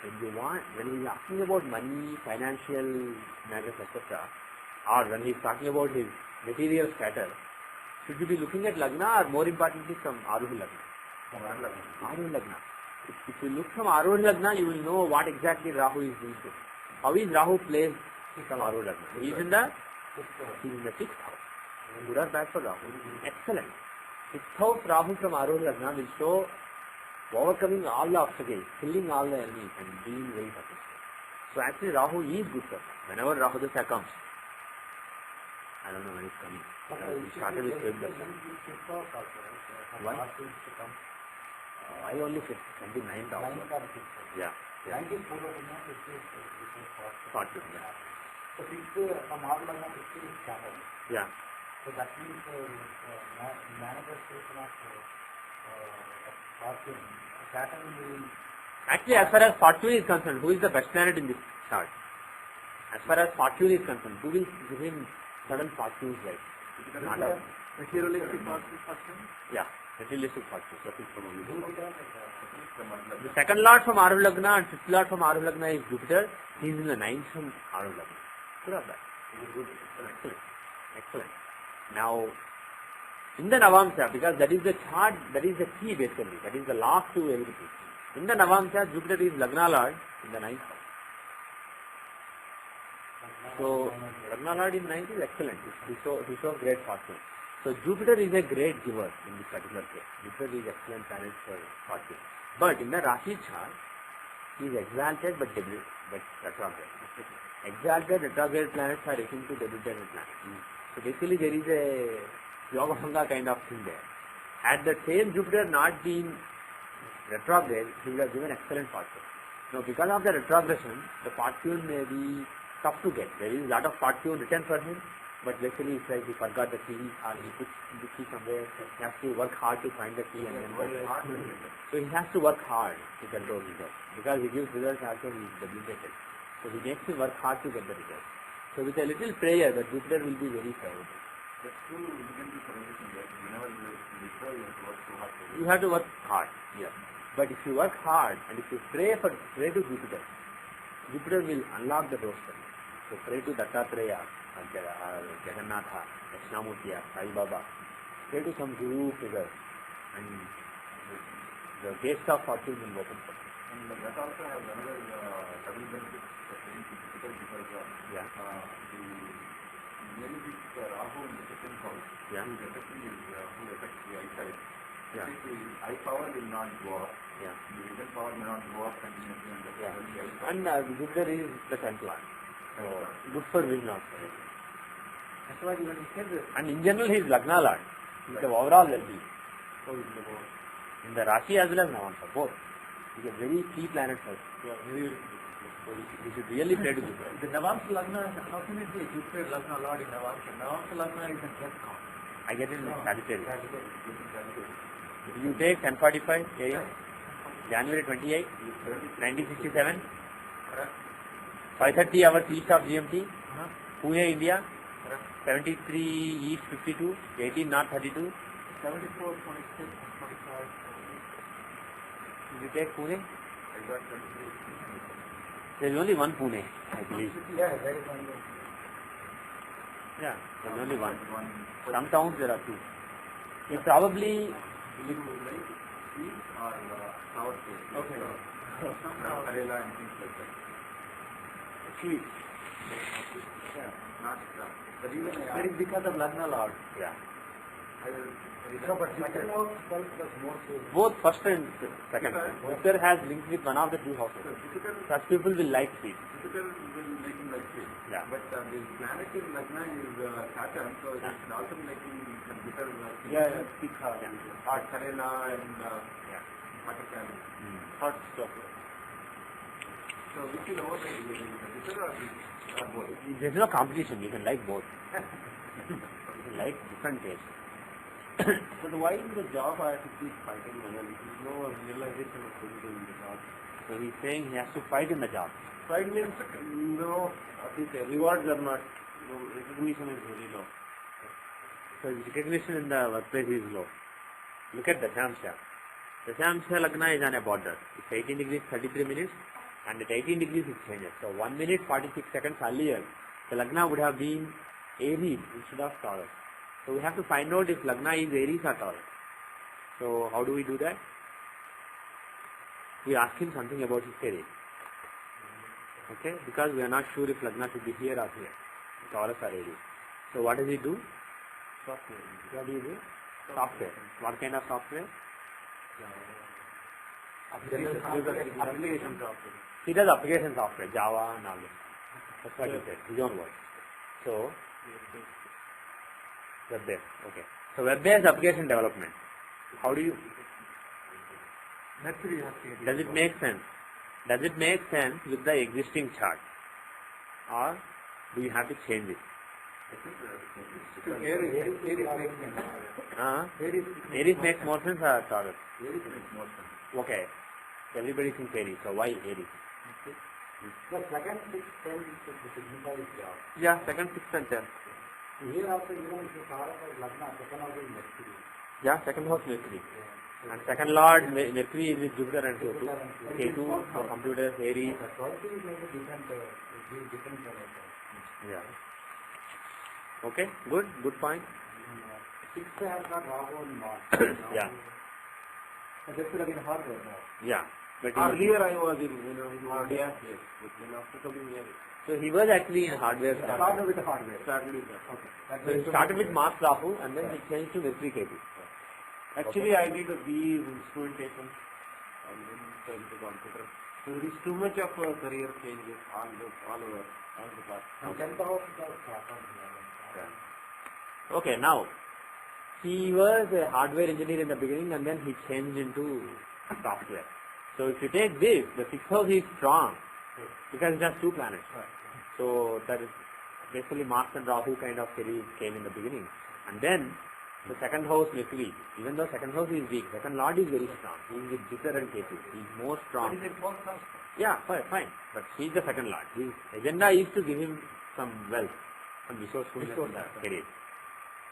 when he is asking about money, financial matters, etc., or when he is talking about his material status, should you be looking at Lagna or more importantly from Aruhi Lagna? from Lagna. Aruhi Lagna. If you look from Aruhi Lagna, you will know what exactly Rahu is doing to. How is Rahu placed from Aruhi Lagna? He is in the 6th house. Good or bad for Rahu? Excellent. 6th house Rahu from Aruhi Lagna will show overcoming all the obstacles, killing all the enemies and being very successful. So actually Rahu is good for him. Whenever Rahu Dasa comes, I don't know when it's coming. We started with 12 Dasa. Why? I only said 29th also. Yeah. 40. So 6th from Adulana 6th is Saturn. Yeah. So that means manifestation of fortune. Saturn will... Actually, as far as fortune is concerned, who is the best planet in this chart? As far as fortune is concerned, who will give him sudden fortunes like? Not a Materialistic fortune? Yeah, materialistic fortune. The second lord from Aruhi Lagna and 5th lord from Aruhi Lagna is Jupiter. He is in the 9th from Aruhi Lagna. Good or bad? Excellent. Excellent. Now, in the Navamsha, because that is the chart, that is the key basically, that is the last to everything. In the Navamsha, Jupiter is Lagna Lord in the 9th house. So, Lagna Lord in 9th is excellent. He shows great fortune. So, Jupiter is a great giver in this particular case. Jupiter is excellent planet for fortune. But in the Rashi chart, he is exalted but retrograde. Exalted retrograde planets are akin to debilitated planets. So basically there is a Yoga kind of thing there. Had the same Jupiter not been retrograde, he would have given excellent fortune. Now because of the retrogression, the fortune may be tough to get. There is a lot of fortune written for him, but basically it's like he forgot the key or he put the key somewhere. He has to work hard to find the key and then work hard. So he has to work hard to get those results. Because he gives results also he is debilitated. So he makes him work hard to get the results. So with a little prayer, the Jupiter will be very favorable. That's true, you can be condition that whenever you destroy, you have to work so hard. You have to work hard, yes. But if you work hard and if you pray to Jupiter, Jupiter will unlock the doors for you. So pray to Dattatreya, Jagannatha, Dakshinamurti, Sai Baba. Pray to some guru figure and the gates of fortune will open for you. And that also has another double benefit for difficult because Yeah. the really big Rahu in the second house, Yeah. who affects the eyesight. Yeah. The eye power will not go up. Yeah. The vision power may not go up continuously and Yeah. the eyesight. And Jupiter is the 10th lord. So good for vision also. That's why when he said this, And in general he is Lagna lord. He is the overall well-being. So in the Rashi as well as Navamsa, both. He is a very key planet for us. So we should really pray to Jupiter. The Navamsa Lagna, how can it be Jupiter Lagna Lord in Navamsa? Navamsa Lagna is a death count. I get it in Sagittarius. You take 10:45 a.m. January 28, 1967. 5:30 hours east of GMT. Pune, India. 73 east 52, 18 north 32. 74, 26, 25. Did you take Pune? I got 23. There is only one Pune, I believe. Yeah, there is one. Yeah, there is only one. One Some towns there are two. You probably blue like east or south face. Okay. Karela and things like that. Actually, Yeah, not the reason I that is because of Lagna Lord. yeah. No, but second house itself was more so. Both first and second. Uttar has linked with one of the two houses. typical Such people will like seeds. will making like this. Yeah. But the planet in Lagna is Saturn, so it is also making some bitter Yeah, Tikha. hot Karela and Yeah. Matakali. Hot stuff. So which is over the bitter or both? There is no competition. You can like both. You can like different tastes. But why in the job I have to keep fighting and there is no realization of physical in the job? So he's saying he has to fight in the job. Fight means no, rewards are not, no, recognition is very low. So his recognition in the workplace is low. Look at Dashamsha. Dashamsha Lagna is on a border. It's 18 degrees 33 minutes and at 18 degrees it changes. So 1 minute 46 seconds earlier, the Lagna would have been Aries instead of Taurus. So we have to find out if Lagna is Aries or Taurus. So how do we do that? We ask him something about his career. Okay, because we are not sure if Lagna should be here or here, Taurus or Aries. So what does he do? Software. What do you do? Software. What kind of software? Application software. He does application software, Java and all this. That's what he said, his own word. So, web-based, okay. So web-based application development. How do you, That's what you have to does it make sense? Does it make sense with the existing chart? Or do you have to change it? Aries makes sense. Aries makes more sense or Taurus? Aries makes more sense. Okay. Everybody thinks Aries, so why Aries? The second, sixth, tenth should signify his job. Yeah, second, sixth and tenth. Here also, even if you Taurus or Lagna, second house is Mercury. Yeah, second house Mercury. And second lord Mercury is with Jupiter and Ketu. Ketu for computers, Aries. The 12th is maybe different, different Yeah. Okay, good point. Sixth has got Rahu and Mars. Yeah, That should have been hardware now. yeah. But Earlier I was in, hardware. Yes. But then after coming here, so he was actually in hardware. started with the hardware. Started with that. Okay. So he started with Mars Rahu and then he changed to Mercury Ketu. Actually, I did a BE in instrumentation and then turned to computer. So there is too much of a career changes all over, all the past. Now, 10th house is also Saturn. Okay, now he was a hardware engineer in the beginning and then he changed into software. So if you take this, the sixth house is strong because it has two planets. So that is basically Mars and Rahu kind of series came in the beginning. And then the second house Mercury, even though second house is weak, second lord is very strong. He is with Jupiter and Ketu. He is more strong. Is it fourth house? Yeah, fine. But he is the second lord. His agenda is to give him some wealth, some resourcefulness in the career.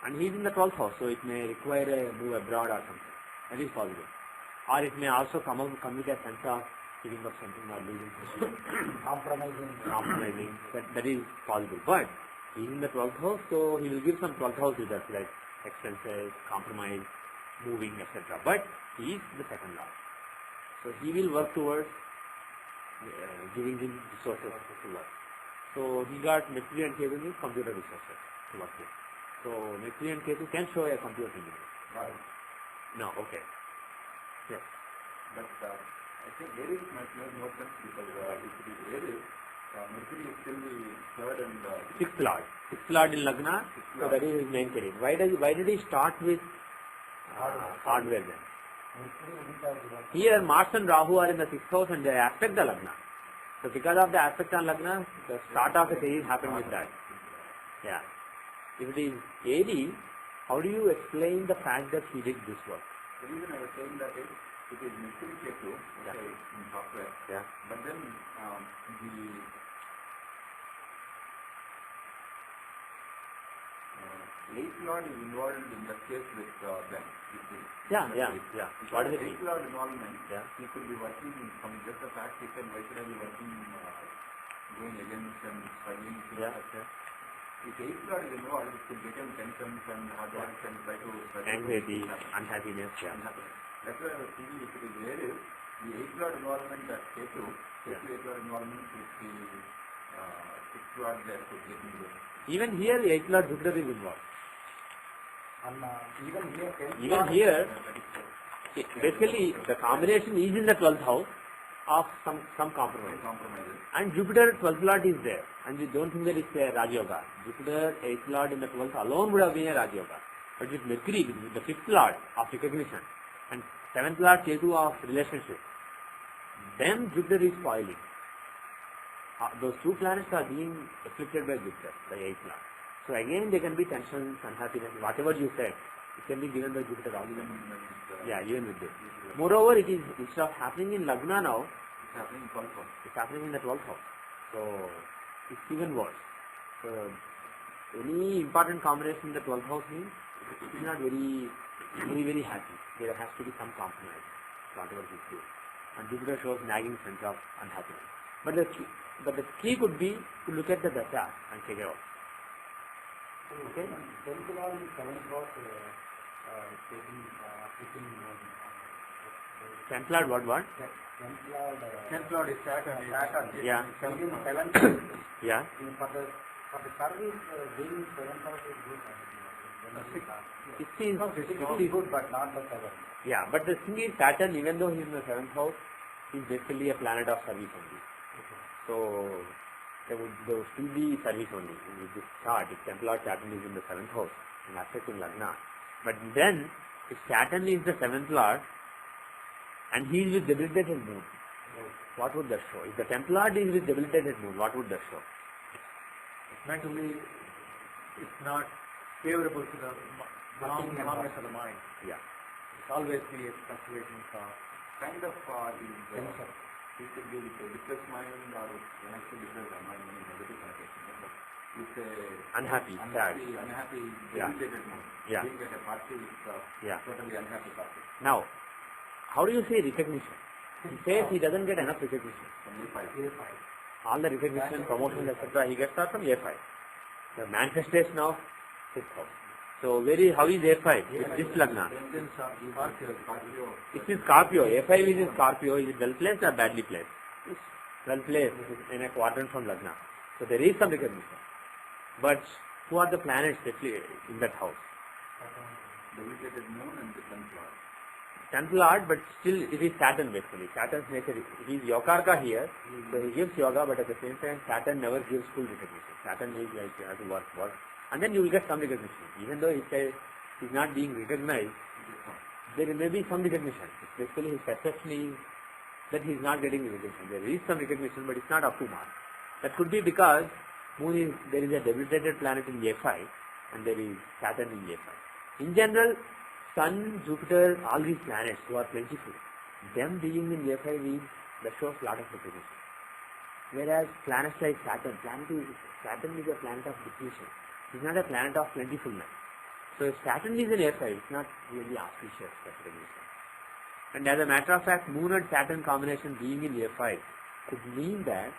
And he is in the 12th house, so it may require a move abroad or something. That is possible. Or it may also come with a sense of giving up something or losing something. Compromising. That is possible. But he is in the 12th house, so he will give some 12th house results like expenses, compromise, moving, etc. But he is the second lord. So he will work towards giving him resources to work. So he got Mercury and Ketu with computer resources to work with. So Mercury and Ketu can show a computer engineer. Right. No, okay. Yes. But I think Aries might make more sense because if it is Aries, Mercury is still the third and Sixth lord. Sixth lord in Lagna, so that is his main career. Why did he start with hardware then? Here Mars and Rahu are in the sixth house and they aspect the Lagna. So because of the aspect on Lagna, the start of the career happened with that. Yeah. If it is Aries, how do you explain the fact that he did this work? the reason I was saying that is it is Mercury Ketu, okay, in software. Yeah. But then the eighth lord is involved in the case with them. Yeah. What is it? Eighth lord involvement, Yeah. he could be working from just a fact he said, why should I be working, going against and struggling to Yeah. success. If eighth lord is involved, it could become tensions and hard work and try to Anxiety, unhappiness, yeah. That's why I was thinking if it is there is the eighth lord involvement at Ketu, eighth lord involvement is the sixth lord there to get into it. Even here, the 8th Lord Jupiter is involved. And even here, Even here, basically, the combination is in the 12th house of some compromise. And Jupiter, 12th Lord is there. And we don't think that it's a Raj Yoga. Jupiter, 8th Lord in the 12th alone would have been a Raj Yoga. But with Mercury, with the 5th Lord of recognition, and 7th Lord Ketu of relationship, then Jupiter is spoiling. Those two planets are being afflicted by Jupiter, the 8th Lord. So again, there can be tensions, unhappiness, whatever you said, it can be given by Jupiter also. Yeah, even with this. Moreover, it is, instead of happening in Lagna now, It's happening in 12th house. it's happening in the 12th house. So, it's even worse. So, any important combination in the 12th house means it is not very happy. There has to be some compromise, whatever we do. And Jupiter shows nagging sense of unhappiness. But the key could be to look at the data and figure out. Okay? 10th Lord and 7th Lord taking 10th Lord, what? 10th Lord. 10th lord is Saturn. Yeah. 7th. Yeah. For the service, being 7th Lord is good. It is good, but not the 7th. Yeah, but the thing is, Saturn, even though he is in the 7th house, is basically a planet of service only. So, there would still be service only. With this chart, if Temple Lord Saturn is in the 7th house, and affecting Lagna. But then, if Saturn is the 7th Lord, and he is with debilitated moon, what would that show? If the Temple Lord is with debilitated moon, what would that show? Mentally, it's not favorable to the calmness of the mind. Yeah. It's always creates fluctuations of Kind of he could be with a depressed mind or actually depressed mind in negative connotation. It's a Unhappy, sad. unhappy, Yeah. debilitated mood. Yeah. Being at a party is Yeah. totally unhappy party. Now, how do you say recognition? He says he doesn't get enough recognition. From A5. All the recognition, promotions, etc. he gets are from A5. The manifestation of 6th house. So how is A5? With this Lagna. It is Scorpio. A5 is in Scorpio. Is it well placed or badly placed? It's well placed in a quadrant from Lagna. So there is some recognition. But who are the planets in that house? Debilitated moon and the 10th lord. 10th Lord, but still it is Saturn basically. Saturn's nature, he is Yokarka here, so he gives yoga, but at the same time Saturn never gives full recognition. Saturn is like you have to work. And then you will get some recognition. Even though he says he is not being recognized, there may be some recognition. Basically his perception is that he is not getting recognition. There is some recognition, but it's not up to mark. That could be because there is a debilitated planet in A5 and there is Saturn in A5. In general, Sun, Jupiter, all these planets who are plentiful, them being in A5 means that shows a lot of recognition. Whereas planets like Saturn is a planet of depletion. It's not a planet of plentifulness. So if Saturn is in A5, it's not really auspicious recognition. And as a matter of fact, Moon and Saturn combination being in A5 could mean that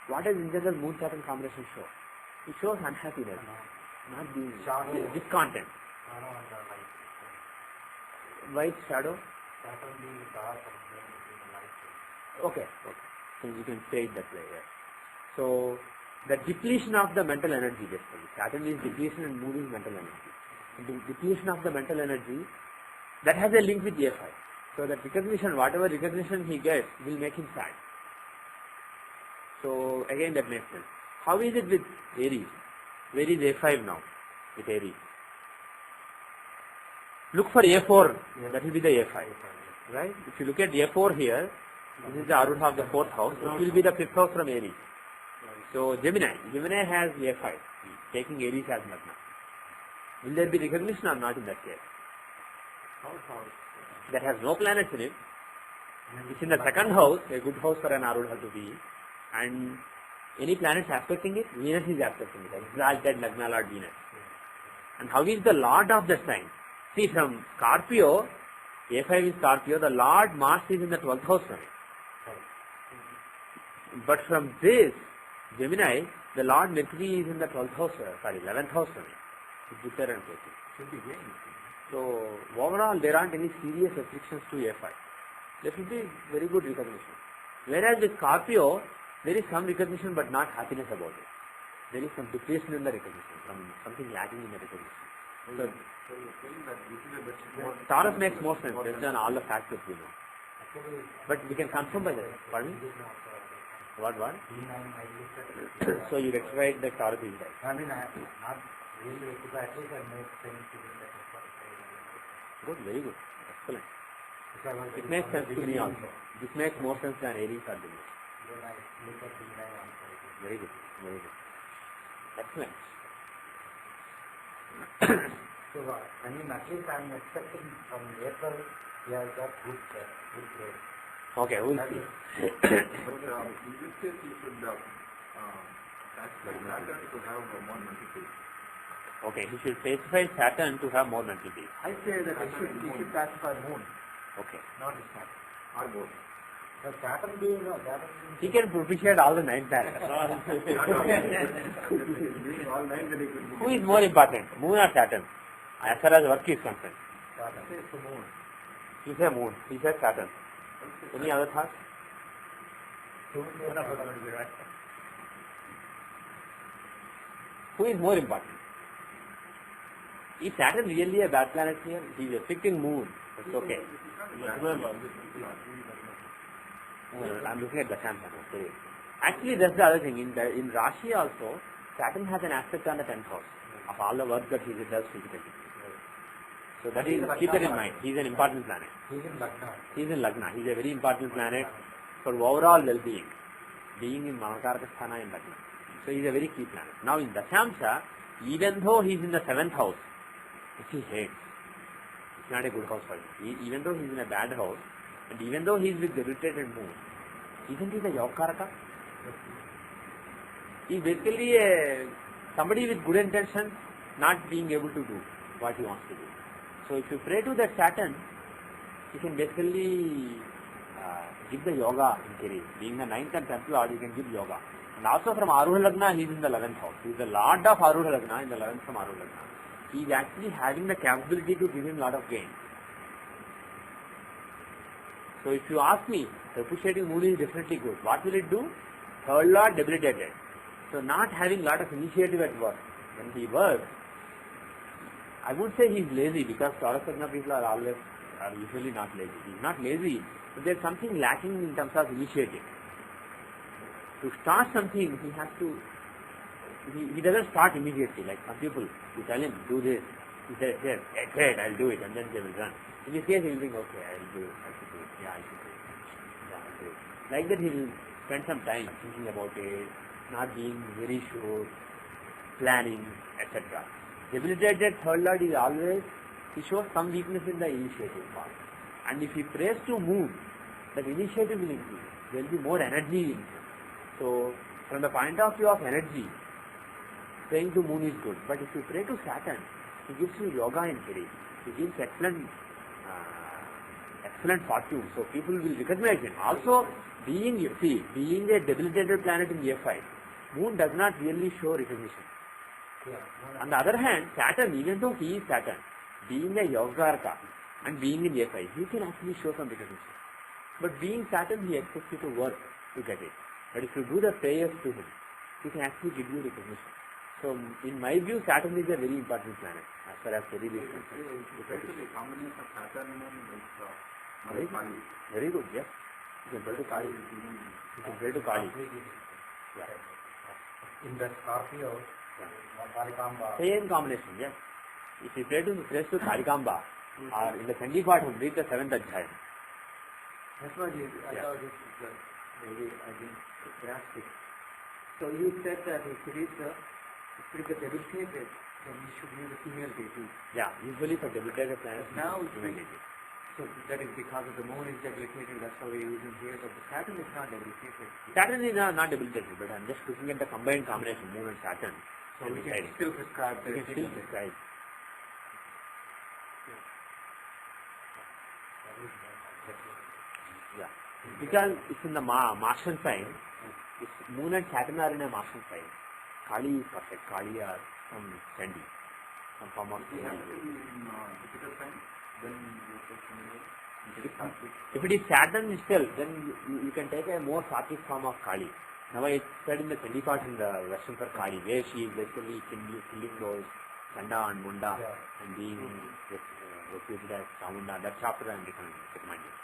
what does in general Moon-Saturn combination show? It shows unhappiness, not being discontent. White shadow? Okay. So you can say it that way, yeah. So, the depletion of the mental energy basically. Saturn is depletion and Moon is mental energy. The depletion of the mental energy, that has a link with A5. So that recognition, whatever recognition he gets, will make him sad. So again that makes sense. How is it with Aries? Where is A5 now with Aries? Look for A4, that will be the A5. Right? If you look at A4 here, this is the Arudha of the 4th house, it will be the 5th house from Aries. So Gemini has A5, taking Aries as Lagna. Will there be recognition or not in that case? That has no planets in it. It's in the 2nd house, a good house for an Arudha to be. And any planets aspecting it, Venus is aspecting it. Exalted Lagna Lord Venus. And how is the Lord of the sign? See, from Scorpio, A5 is Scorpio, the Lord Mars is in the 12th house. But from this, Gemini, the Lord Mercury is in the 12th house, 11th house. Jupiter and Ketu. Should be great. So, overall, there aren't any serious restrictions to A5. There should be very good recognition. Whereas with Scorpio, there is some recognition but not happiness about it. There is some depression in the recognition, something lacking in the recognition. So you're saying that this is a bit more... Taurus makes more sense based on all the factors we know. Actually, But we can confirm by that. Pardon me? What? D9, I looked at So you rectified that Taurus is right. I mean, I have not really rectified, at least I made sense to that. Good, very good. Excellent. Because I was It makes sense to me also. This makes more sense than Aries or Venus. when I look at D9 also. Very good, very good. Excellent. So, I mean, at least I am expecting from April, we have got good grade. Okay, we'll see. But in this case, you should tax the Saturn to have more multiple. Okay, he should specify Saturn to have more mental peace. I say that you should classify moon, Okay. not the sun. Or both. The Saturn being, He can propitiate all the 9 planets. Being all nine, then it will be... Who is more important, Moon or Saturn? As far as work is concerned. Saturn is the moon. You say Moon, he says Saturn. Any other thoughts? One of us will be right. Who is more important? Is Saturn really a bad planet here? He is affecting Moon. It's okay. I'm looking at the Samsung. Actually, that's the other thing. In Rashi also, Saturn has an aspect on the 10th house of all the work that he does physically. So that is, keep that in mind. He is an important planet. he's in Lagna. He is in Lagna. He is a very important planet for overall well-being. Being in Mamakaraka Sthana in Lagna. So he is a very key planet. Now in Dashamsa, even though he is in the 7th house, which he hates, it's not a good house for him. Even though he is in a bad house, and even though he is with debilitated moon, isn't he the Yogakaraka? He is basically somebody with good intentions not being able to do what he wants to do. So if you pray to that Saturn, you can basically give the yoga in Kiri. Being the 9th and 10th Lord, you can give yoga. And also from Arudha Lagna, he is in the 11th house. He is the Lord of Arudha Lagna in the 11th from Arudha Lagna. He is actually having the capability to give him lot of gain. So if you ask me, the appreciating mood is definitely good. What will it do? Third Lord debilitated. So not having lot of initiative at work. When he works, I would say he is lazy because Taurus Lagna people are usually not lazy. He is not lazy, but there is something lacking in terms of initiative. To start something, he has to, he doesn't start immediately. Like some people, you tell him, do this. He says, yes, great, I'll do it, and then they will run. In this case, he will think, okay, I'll do it, I should do it, yeah, I should do it, yeah, I'll do it. Like that, he will spend some time thinking about it, not being very sure, planning, etc. Debilitated third Lord is always, he shows some weakness in the initiative part. And if he prays to moon, that initiative will increase. There will be more energy in him. So, from the point of view of energy, praying to moon is good. But if you pray to Saturn, he gives you yoga in Kiri. He gives excellent fortune. So people will recognize him. Also, being a debilitated planet in A5, moon does not really show recognition. On the other hand, Saturn, even though he is Saturn, being a Yogarka and being in A5, he can actually show some recognition. But being Saturn, he expects you to work to get it. But if you do the prayers to him, he can actually give you recognition. So, in my view, Saturn is a very important planet as far as Kiri is concerned. Especially combination of Saturn and Very Kali. Very good, yes. You can pray to Kali. You can pray to Kali. Yeah. In the Scorpio, Karikamba. Same combination, yes. If you pray to Karikamba, or in the Chandi Patham, read the 7th Adhyayam. That's why I thought this is maybe I didn't grasp it. So you said that if it is debilitated, then you should use a female deity. Yeah, usually for debilitated planets. Now it's female been, deity. so that is because of the moon is debilitated, that's why we're using here, but the Saturn is not debilitated. Saturn is not debilitated, but I'm just looking at the combined combination, moon and Saturn. So we can still prescribe We the can still prescribe. Because it's in the Martian sign. It's Moon and Saturn are in a Martian sign. Kali is perfect. Kali are some Chandi, some form of Chandi. If it is Saturn itself, then you can take a more sattvic form of Kali. Now I said in the Chandi part in the version for Kali, where she is basically killing those Chanda and Munda and being reputed as Chamunda. That chapter I am recommending.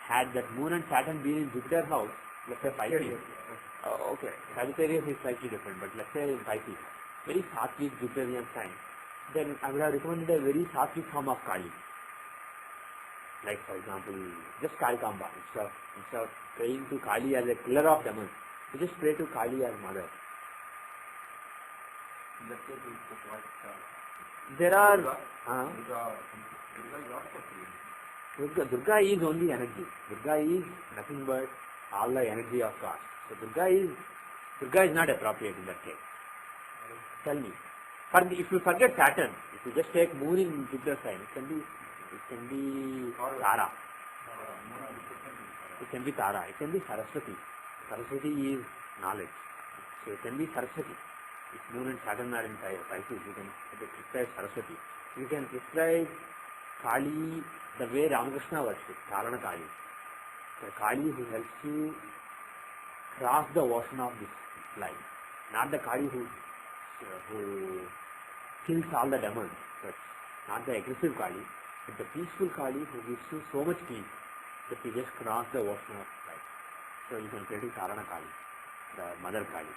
Had that Moon and Saturn been in Jupiter's house, let's say Pisces. Okay, Sagittarius is slightly different, but let's say in Pisces, very sattvic Jupiterian sign, then I would have recommended a very sattvic form of Kali. Like for example, just Kalikamba. Instead of praying to Kali as a killer of demons, you just pray to Kali as mother. There are Durga is only energy. Durga is nothing but all the energy of God. So Durga is not appropriate in that case. Tell me. If you forget Saturn, if you just take Moon in Jupiter sign, it can be Tara. It can be Tara. It can be Saraswati. Saraswati is knowledge. So it can be Saraswati. If Moon and Saturn are in Pisces, you can prescribe Saraswati. You can prescribe Kali the way Ramakrishna worships, Karana Kali. The Kali who helps you cross the ocean of this life. Not the Kali who kills all the demons. But not the aggressive Kali, but the peaceful Kali who gives you so much peace that you just cross the ocean of life. So you can pray to Karana Kali, the mother Kali.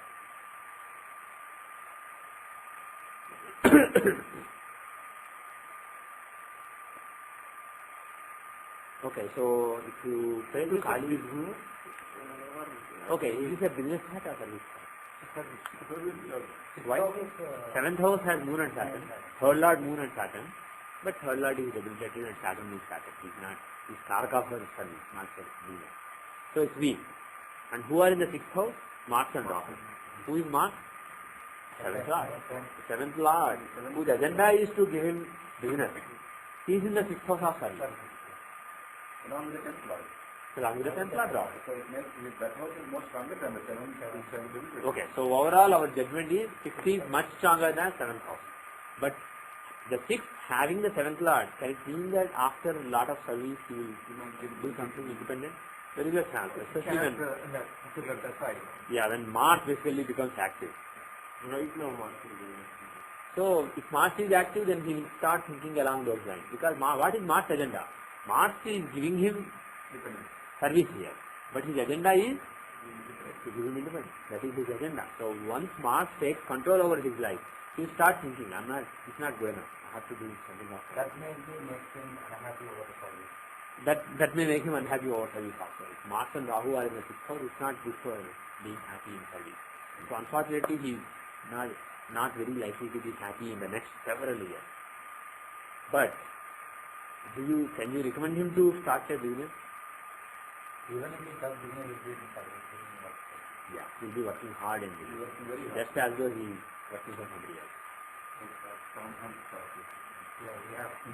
Okay, so if you pray to Kali, okay, is this a business hat or service hat? Why? 7th house has Moon and Saturn, 3rd Lord Moon and Saturn, but 3rd Lord is debilitated and Saturn is static. He's Karaka for service, not for business. So it's weak. And who are in the 6th house? Mars and Rahu. Who is Mars? 7th Lord. 7th Lord, whose agenda is to give him business. He is in the 6th house of service. Along with the 10th Lord. Along with the 10th Lord, Rahu. So it makes that house is more stronger than the 7th. Okay, so overall our judgment is 6th is much stronger than 7th house. But the 6th having the 7th Lord, can it mean that after a lot of service he will do something independent? There is a chance, especially when when Mars basically becomes active. Right now Mars is doing it. So if Mars is active, then he will start thinking along those lines. Because what is Mars' agenda? Mars is giving him service here, but his agenda is to give him independence. That is his agenda. So once Mars takes control over his life, he will start thinking, it's not good enough. I have to do something else. That may make him unhappy over the service. That may make him unhappy over service also. If Mars and Rahu are in the 6th house, it's not good for being happy in service. So unfortunately, he is not very likely to be happy in the next several years. But can you recommend him to start a business? Even if he does business, he will be in service. Yeah, he will be working hard in business. Just as though he is working for somebody else.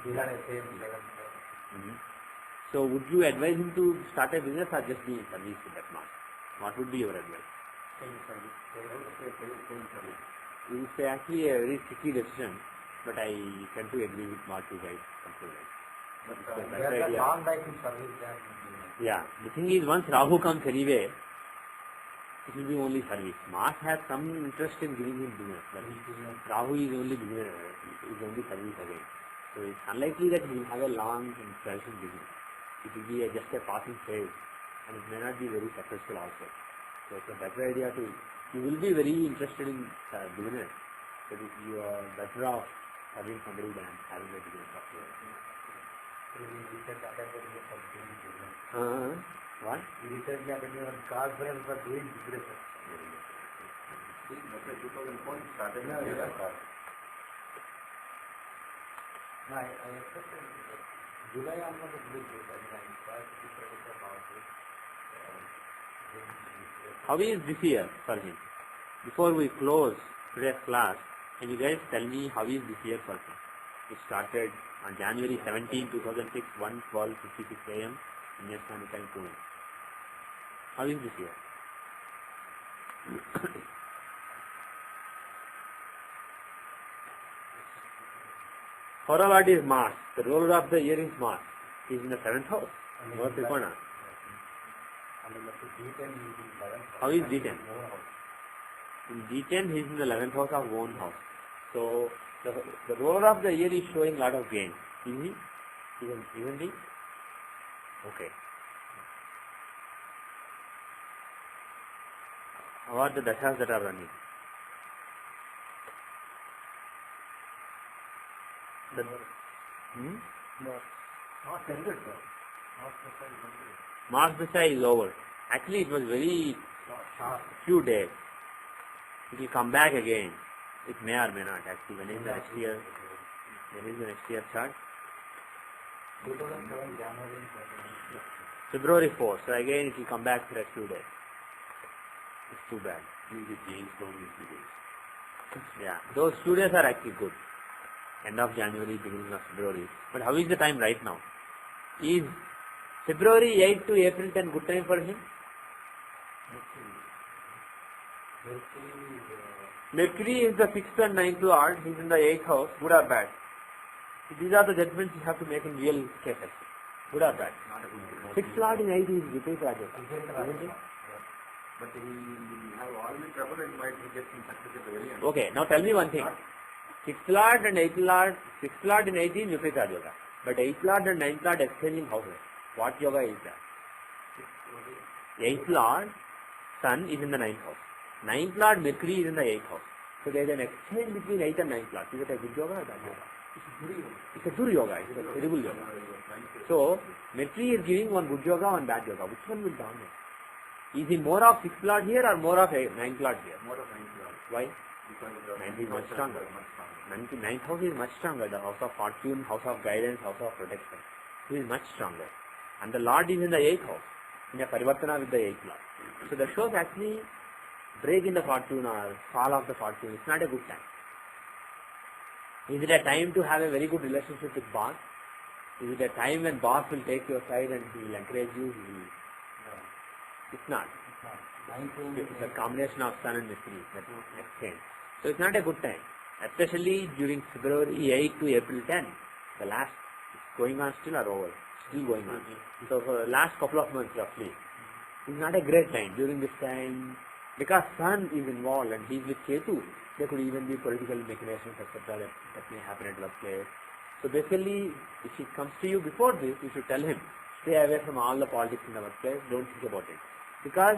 These are the same level. So would you advise him to start a business or just be in service with that Mars? What would be your advice? It's actually a very tricky decision, but I tend to agree with what you guys consider. Long life in service than yeah, the thing is, once Rahu comes anyway, it will be only service. Mars has some interest in giving him business, but Rahu is only business, is only service again. So it's unlikely that he will have a long and flourishing business. It will be just a passing phase, and it may not be very successful also. So it's a better idea you will be very interested in business, but you are better off having somebody than having a business of your own. What? We recently attended a conference for doing business. That's why 2004 started. No, I expected July onwards it will be good. I tried to predict about it. How is this year for him? Before we close today's class, can you guys tell me how is this year for him? It started on January 17, 2006, 1:12:56 a.m. Indian Standard Time 2. How is this here? What is Mars? The ruler of the year is Mars. He is in the 7th house. What is Trikona? How is D10? In D10 he is in the 11th house of own house. So the ruler of the year is showing lot of gain. Is he? Isn't he? Okay. How are the dashas that are running? Not ended though. Mars dasha is over. Actually it was very few days. It will come back again. It may or may not actually. When is the next year? When is the next year chart? 2007 January. February 4th. So again it will come back for a few days. It's too bad. You get gains from these 2 days. Yeah. Those 2 days are actually good. End of January, beginning of February. But how is the time right now? Is February 8 to April 10 good time for him? Mercury is the 6th and 9th lord. He is in the 8th house. Good or bad? These are the judgments you have to make in real cases. Good or bad? 6th lord in 8th is Vipin Raja. Isn't it? But he will have all the trouble and might get some success at the very end. Okay, now tell me one thing. 6th lord and 8th lord, 6th lord in 8th is Viparita Yoga. But 8th lord and 9th lord exchanging houses. What yoga is that? 8th lord, sun is in the 9th house. 9th lord, Mercury is in the 8th house. So there is an exchange between 8th and 9th lord. Is it a good yoga or bad yoga? It's a Dur yoga. It's a terrible yoga. So Mercury is giving one good yoga, one bad yoga. Which one will dominate? Is he more of 6th lord here or more of 9th lord here? More of 9th lord. Why? Because 9th is much stronger. Much stronger. 9th house is much stronger. The house of fortune, house of guidance, house of protection. He is much stronger. And the lord is in the 8th house. In a parivartana with the 8th lord. So that shows actually break in the fortune or fall of the fortune. It's not a good time. Is it a time to have a very good relationship with boss? Is it a time when boss will take your side and he will encourage you? It's not. It's a combination of sun and Mercury that exchange. So it's not a good time. Especially during February 8 to April 10. The last is going on still or over? Still going on. So for the last couple of months roughly, it's not a great time. During this time, because sun is involved and he is with Ketu, there could even be political machinations, etc. that may happen at workplace. So basically, if he comes to you before this, you should tell him, stay away from all the politics in the workplace, don't think about it. Because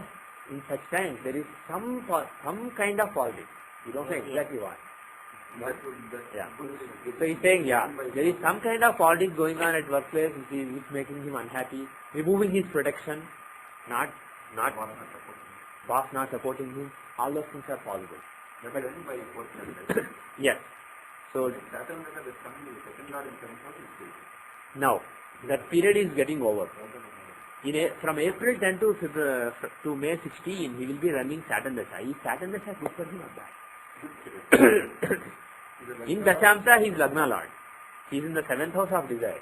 in such times, there is some kind of politics. You don't know exactly what. Yeah. So he's saying, yeah, there is some kind of politics going on at workplace which is making him unhappy, removing his protection, boss not supporting him. All those things are possible. Yes. So now that period is getting over. From April 10 to May 16, he will be running Saturn Dasha. Is Saturn Dasha good for him or bad? In Dashamta, he is Lagna Lord. He is in the 7th house of desire.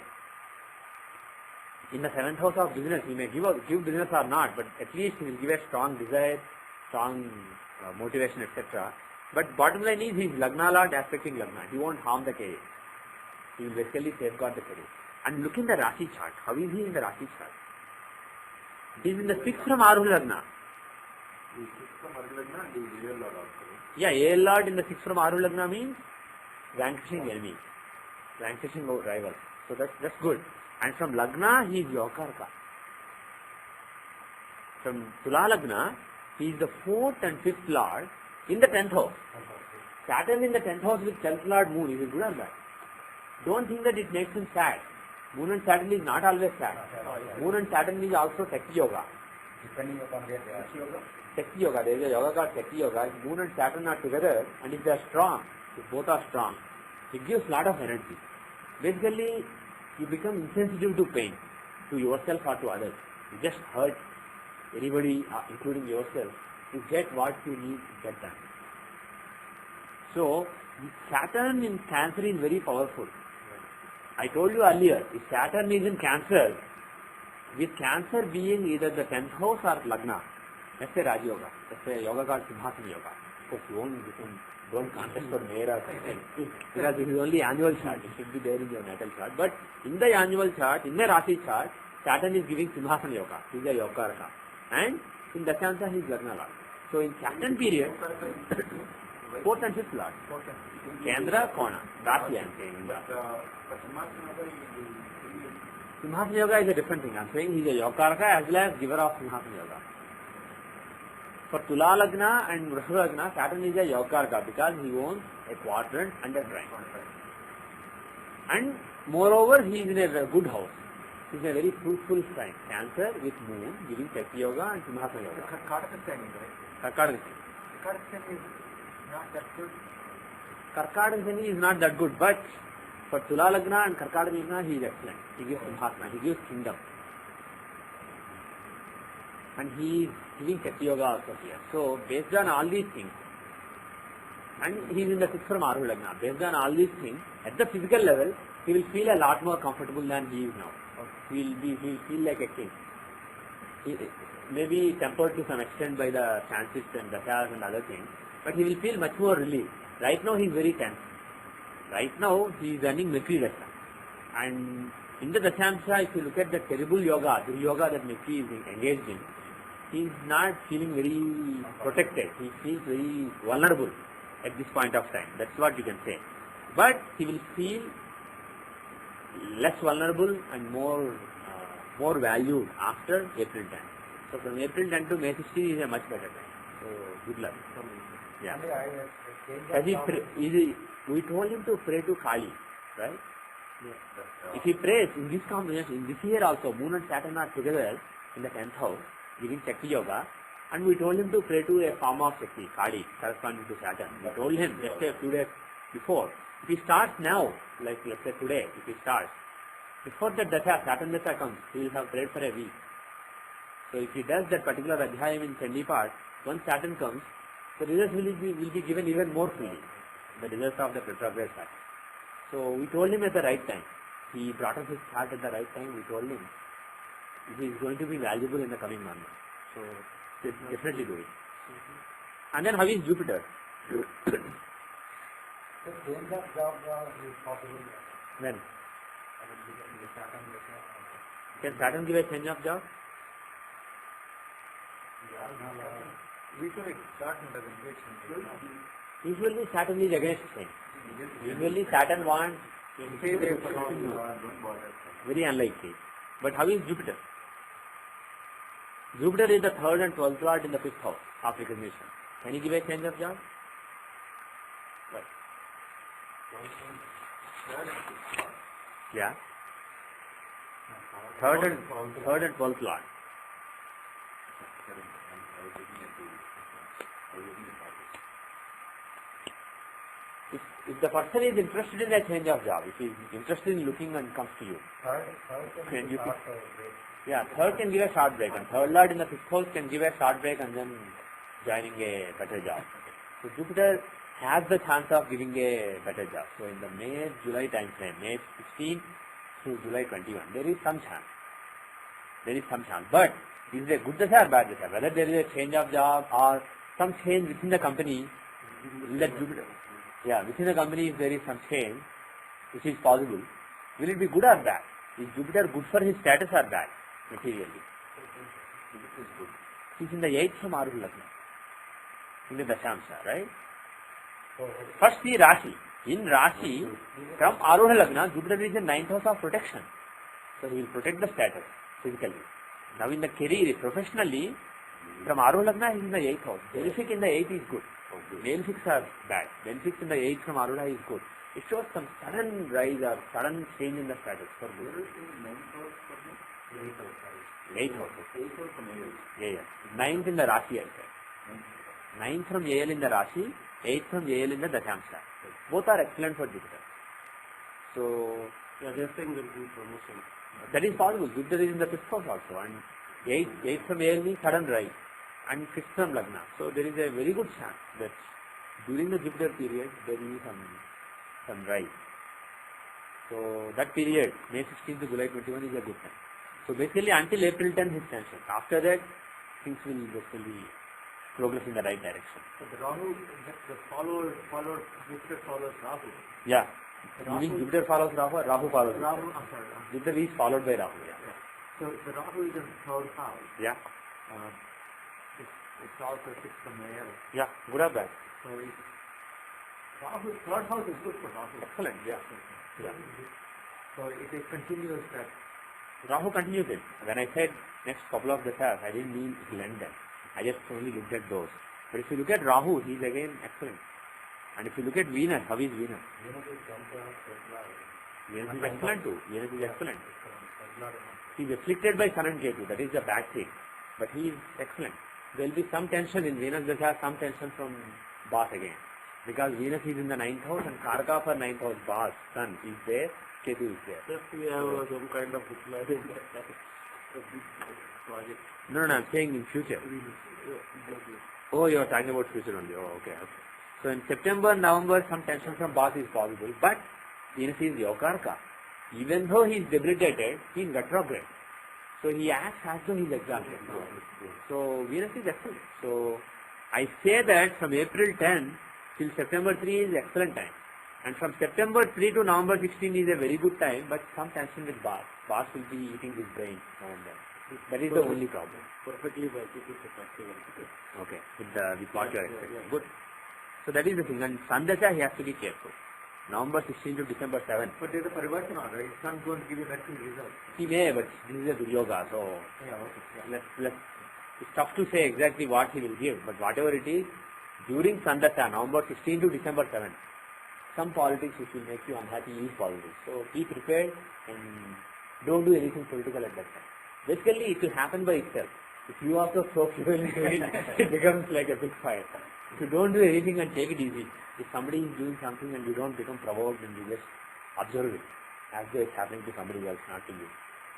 In the 7th house of business, he may give business or not, but at least he will give a strong desire, strong motivation, etc. But bottom line is, he is Lagna Lord aspecting Lagna. He won't harm the career. He will basically safeguard the career. And look in the Rashi chart. How is he in the Rashi chart? He is in the 6th from Aruh Lagna. Yeah, AL Lord in the 6th from Aruh Lagna means vanquishing enemy, vanquishing rival. So that's good. And from Lagna, he is Yokarka. From Tula Lagna, he is the 4th and 5th Lord in the 10th house. Saturn in the 10th house with 10th Lord Moon, is it good or bad? Don't think that it makes him sad. Moon and Saturn is not always sad. Moon and Saturn is also Shakti Yoga. Depending upon their yoga. Shakti Yoga, there is a yoga called Shakti Yoga. If Moon and Saturn are together, and if they are strong, if both are strong, it gives lot of energy. Basically, you become insensitive to pain, to yourself or to others. You just hurt anybody, including yourself, to get what you need to get done. So, Saturn in Cancer is very powerful. I told you earlier, if Saturn is in Cancer, with Cancer being either the 10th house or Lagna, let's say Raj Yoga, let's say yoga called Simhasana Yoga. Of course, you don't contest for mayor or something, because this is only annual chart. It should be there in your natal chart. But in the annual chart, in the Rashi chart, Saturn is giving Simhasana Yoga. He is a Yogaraka. And in Dashansa, he is Lagna Lord. So in Saturn period, 4th and 5th Lord. Kendra, Kona. Rashi I am saying. Simhasana Yoga is a different thing. I am saying he is a Yogaraka as well as giver of Simhasana Yoga. For Tula Lagna and Vrasha Lagna, Saturn is a Yogaraka because he owns a quadrant and a trine. And moreover, he is in a good house. He is a very fruitful sign. Cancer with moon giving Shakti Yoga and Simhasana Yoga. Karkataka sign, right? Karkataka. Karkataka is not that good. Karkataka is not that good, but for Tula Lagna and Karkataka Lagna, he is excellent. He gives Simhasana, he gives kingdom. And he is giving Shakti Yoga also here. So, based on all these things, and he is in the 6th from Aruh Lagna, based on all these things, at the physical level, he will feel a lot more comfortable than he is now. He will feel like a king. He may be tempered to some extent by the transits and dashas and other things, but he will feel much more relieved. Right now he is very tense. Right now he is running Mercury Dasha. And in the Dashamsha, if you look at the terrible yoga, the yoga that Mercury is engaged in, he is not feeling very protected. He feels very vulnerable at this point of time. That's what you can say. But he will feel less vulnerable and more valued after April 10. So from April 10 to May 16 is a much better time. So good luck. Yeah. We told him to pray to Kali, right? If he prays in this combination, in this year also, Moon and Saturn are together in the 10th house, giving Shakti Yoga, and we told him to pray to a form of Shakti, Kali, corresponding to Saturn. We told him just a few days before. If he starts now, like let's say today, if he starts, before that Dasha, Saturn Dasha comes, he will have prayed for a week. So if he does that particular Adhyayam in Chandi part, once Saturn comes, the results will be given even more fully, the results of the retrograde Saturn. So we told him at the right time. He brought us his chart at the right time. We told him it is going to be valuable in the coming months. So definitely do it. And then how is Jupiter? The change of job is possible. When? Can Saturn give a change of job? Usually Saturn doesn't get change. Usually Saturn is against change. Usually Saturn wants very unlikely. But how is Jupiter? Jupiter is the 3rd and 12th lord in the 5th house of recognition. Can he give a change of job? Right. Yeah. 3rd and 12th lord. If the person is interested in a change of job, if he is interested in looking and comes to you, yeah, 3rd can give a short break, and 3rd lord in the 5th house can give a short break and then joining a better job. So Jupiter has the chance of giving a better job. So in the May-July time frame, May 16 to July 21, there is some chance. There is some chance. But is it a good dasha or bad dasha? Whether there is a change of job or some change within the company, in that Jupiter, within the company if there is some change, which is possible, will it be good or bad? Is Jupiter good for his status or bad, materially? It is good. He is in the 8th from Aruh Lagna, in the Dashamsha, right? First see Rashi. In Rashi, from Aruh Lagna, Jupiter is in 9th house of protection. So he will protect the status, physically. Now in the career, professionally, from Aruh Lagna, he is in the 8th house. Benefic in the 8th is good. Benefics are bad. Benefics in the 8th from Aruh is good. It shows some sudden rise or sudden change in the status for good. 8th house. Yeah. 9th in the Rashi, I said. 9th from AL in the Rashi, 8th from AL in the Dashamsha. Both are excellent for Jupiter. So, they are saying there will be promotion. That is possible. Jupiter is in the 5th house also, and 8th from AL means sudden rise, and 5th from Lagna. So there is a very good chance that during the Jupiter period there will be some rise. So that period, May 16 to July 21, is a good time. So basically until April 10 his tension. After that things will basically progress in the right direction. So the Rahu, the Jupiter follows Rahu. Yeah. You mean Jupiter follows Rahu or Rahu follows Rahu, Jupiter? I'm sorry. Jupiter is followed by Rahu. Yeah. So the Rahu is in third house. Yeah. It's also fixed from there. Yeah. Good or bad? So Rahu, third house is good for Rahu. Excellent. Yeah. Yeah. So it continues that. Rahu continues it. When I said next couple of dashas, I didn't mean it will end them. I just only looked at those. But if you look at Rahu, he is again excellent. And if you look at Venus, how is Venus? Venus is excellent too. Venus is excellent. He is afflicted by Sun and Ketu. That is the bad thing. But he is excellent. There will be some tension in Venus. There has some tension from Bath again. Because Venus is in the 9th house and Karaka for 9th house, Bath, Sun is there, Ketu is there. Just we have some kind of project. No, I'm saying in future. Oh, you are talking about future only. Oh, okay. So in September, November, some tension from Bath is possible. But Venus is Yokarka. Even though he is debilitated, he is retrograde. So he acts as though he is exalted. So Venus is excellent. So I say that from April 10 till September 3 is excellent time. And from September 3 to November 16 is a very good time, but some tension with Bath. Bath will be eating his brain now and then. That is the only problem. Perfectly well. It is effective. Okay, with what you are expecting. Good. So that is the thing. And Sandasha, he has to be careful. November 16 to December 7. But there's a Parivartana, right? It's not going to give you that result. He may, but this is a Duryoga, so Yeah, okay. it's tough to say exactly what he will give. But whatever it is, during Sandasha, November 16 to December 7, some politics which will make you unhappy is politics. So be prepared and don't do anything political at that time. Basically, it will happen by itself. If you also throw fuel into it, it becomes like a big fire. If you don't do anything and take it easy, if somebody is doing something and you don't become provoked and you just observe it, as though it's happening to somebody else, not to you,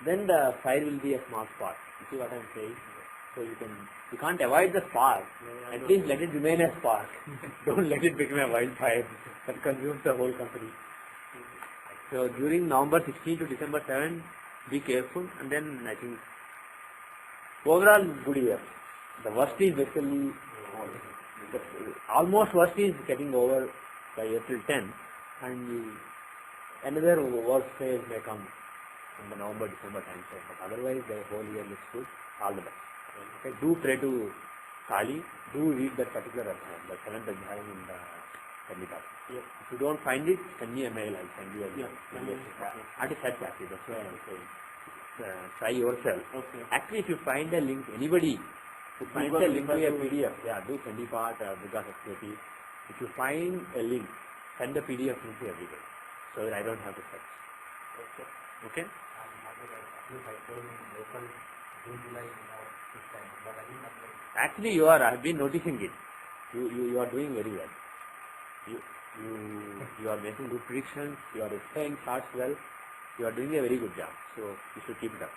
then the fire will be a small spark. You see what I'm saying? So you can't avoid the spark. At least let it remain a spark. Don't let it become a wildfire that consumes the whole company. So during November 16 to December 7, be careful, and then I think overall good year. The worst is basically almost worst is getting over by April 10, and another worst phase may come in the November December time frame. But otherwise the whole year looks good. All the best. Okay, do pray to Kali. Do read that particular adhyayam, the 7th adhyayam in the Kalita. If you don't find it, send me a mail. I'll send you a link. I just said that. That's why I'm saying. Try yourself. Okay. Actually, if you find a link, anybody who finds a link to a PDF, do Chandipat or Vikas Akshati. If you find a link, send the PDF link to everybody, so that I don't have to search. Okay? Actually, I've been noticing it. You are doing very well. You are making good predictions. You are explaining thoughts well. You are doing a very good job. So you should keep it up.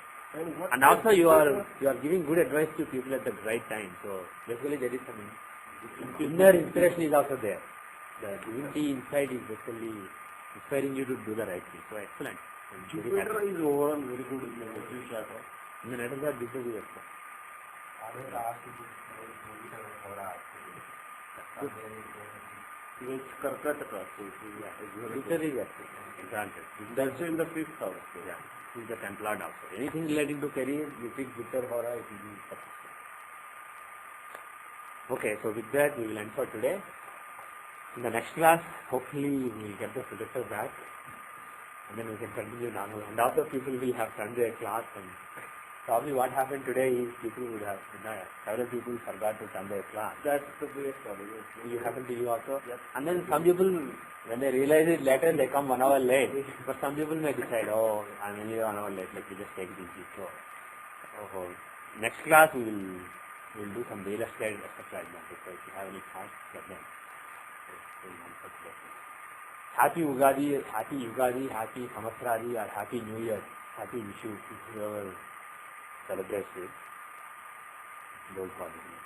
And also you are giving good advice to people at the right time. So basically there is some inner inspiration is also there. The divinity inside is basically inspiring you to do the right thing. So excellent. Jupiter is overall very good in the Jyothishya. In the net of that, Jupiter is excellent. It is Karkataka. Jupiter is excellent. Granted. That's in the 5th house. Yeah. He is the 10th Lord also. Anything relating to career, you pick Jupiter or it will be successful. Okay, so with that we will end for today. In the next class, hopefully we will get the projector back and then we can continue normal. And also people will have done their class, and probably what happened today is people would have, several people forgot to turn their class. That's the biggest problem. You happen to you also? Yes. And then some people, when they realize it later, they come 1 hour late. But some people may decide, oh, I'm only 1 hour late, let me just take it easy. So, next class we will do some real estate, etc. So if you have any thoughts, let them. Happy Ugadi, happy Samasradi, or happy New Year, happy Vishu, whoever celebrates it. Those holidays.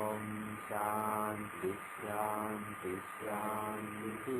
Om Shanti Shanti Shanti.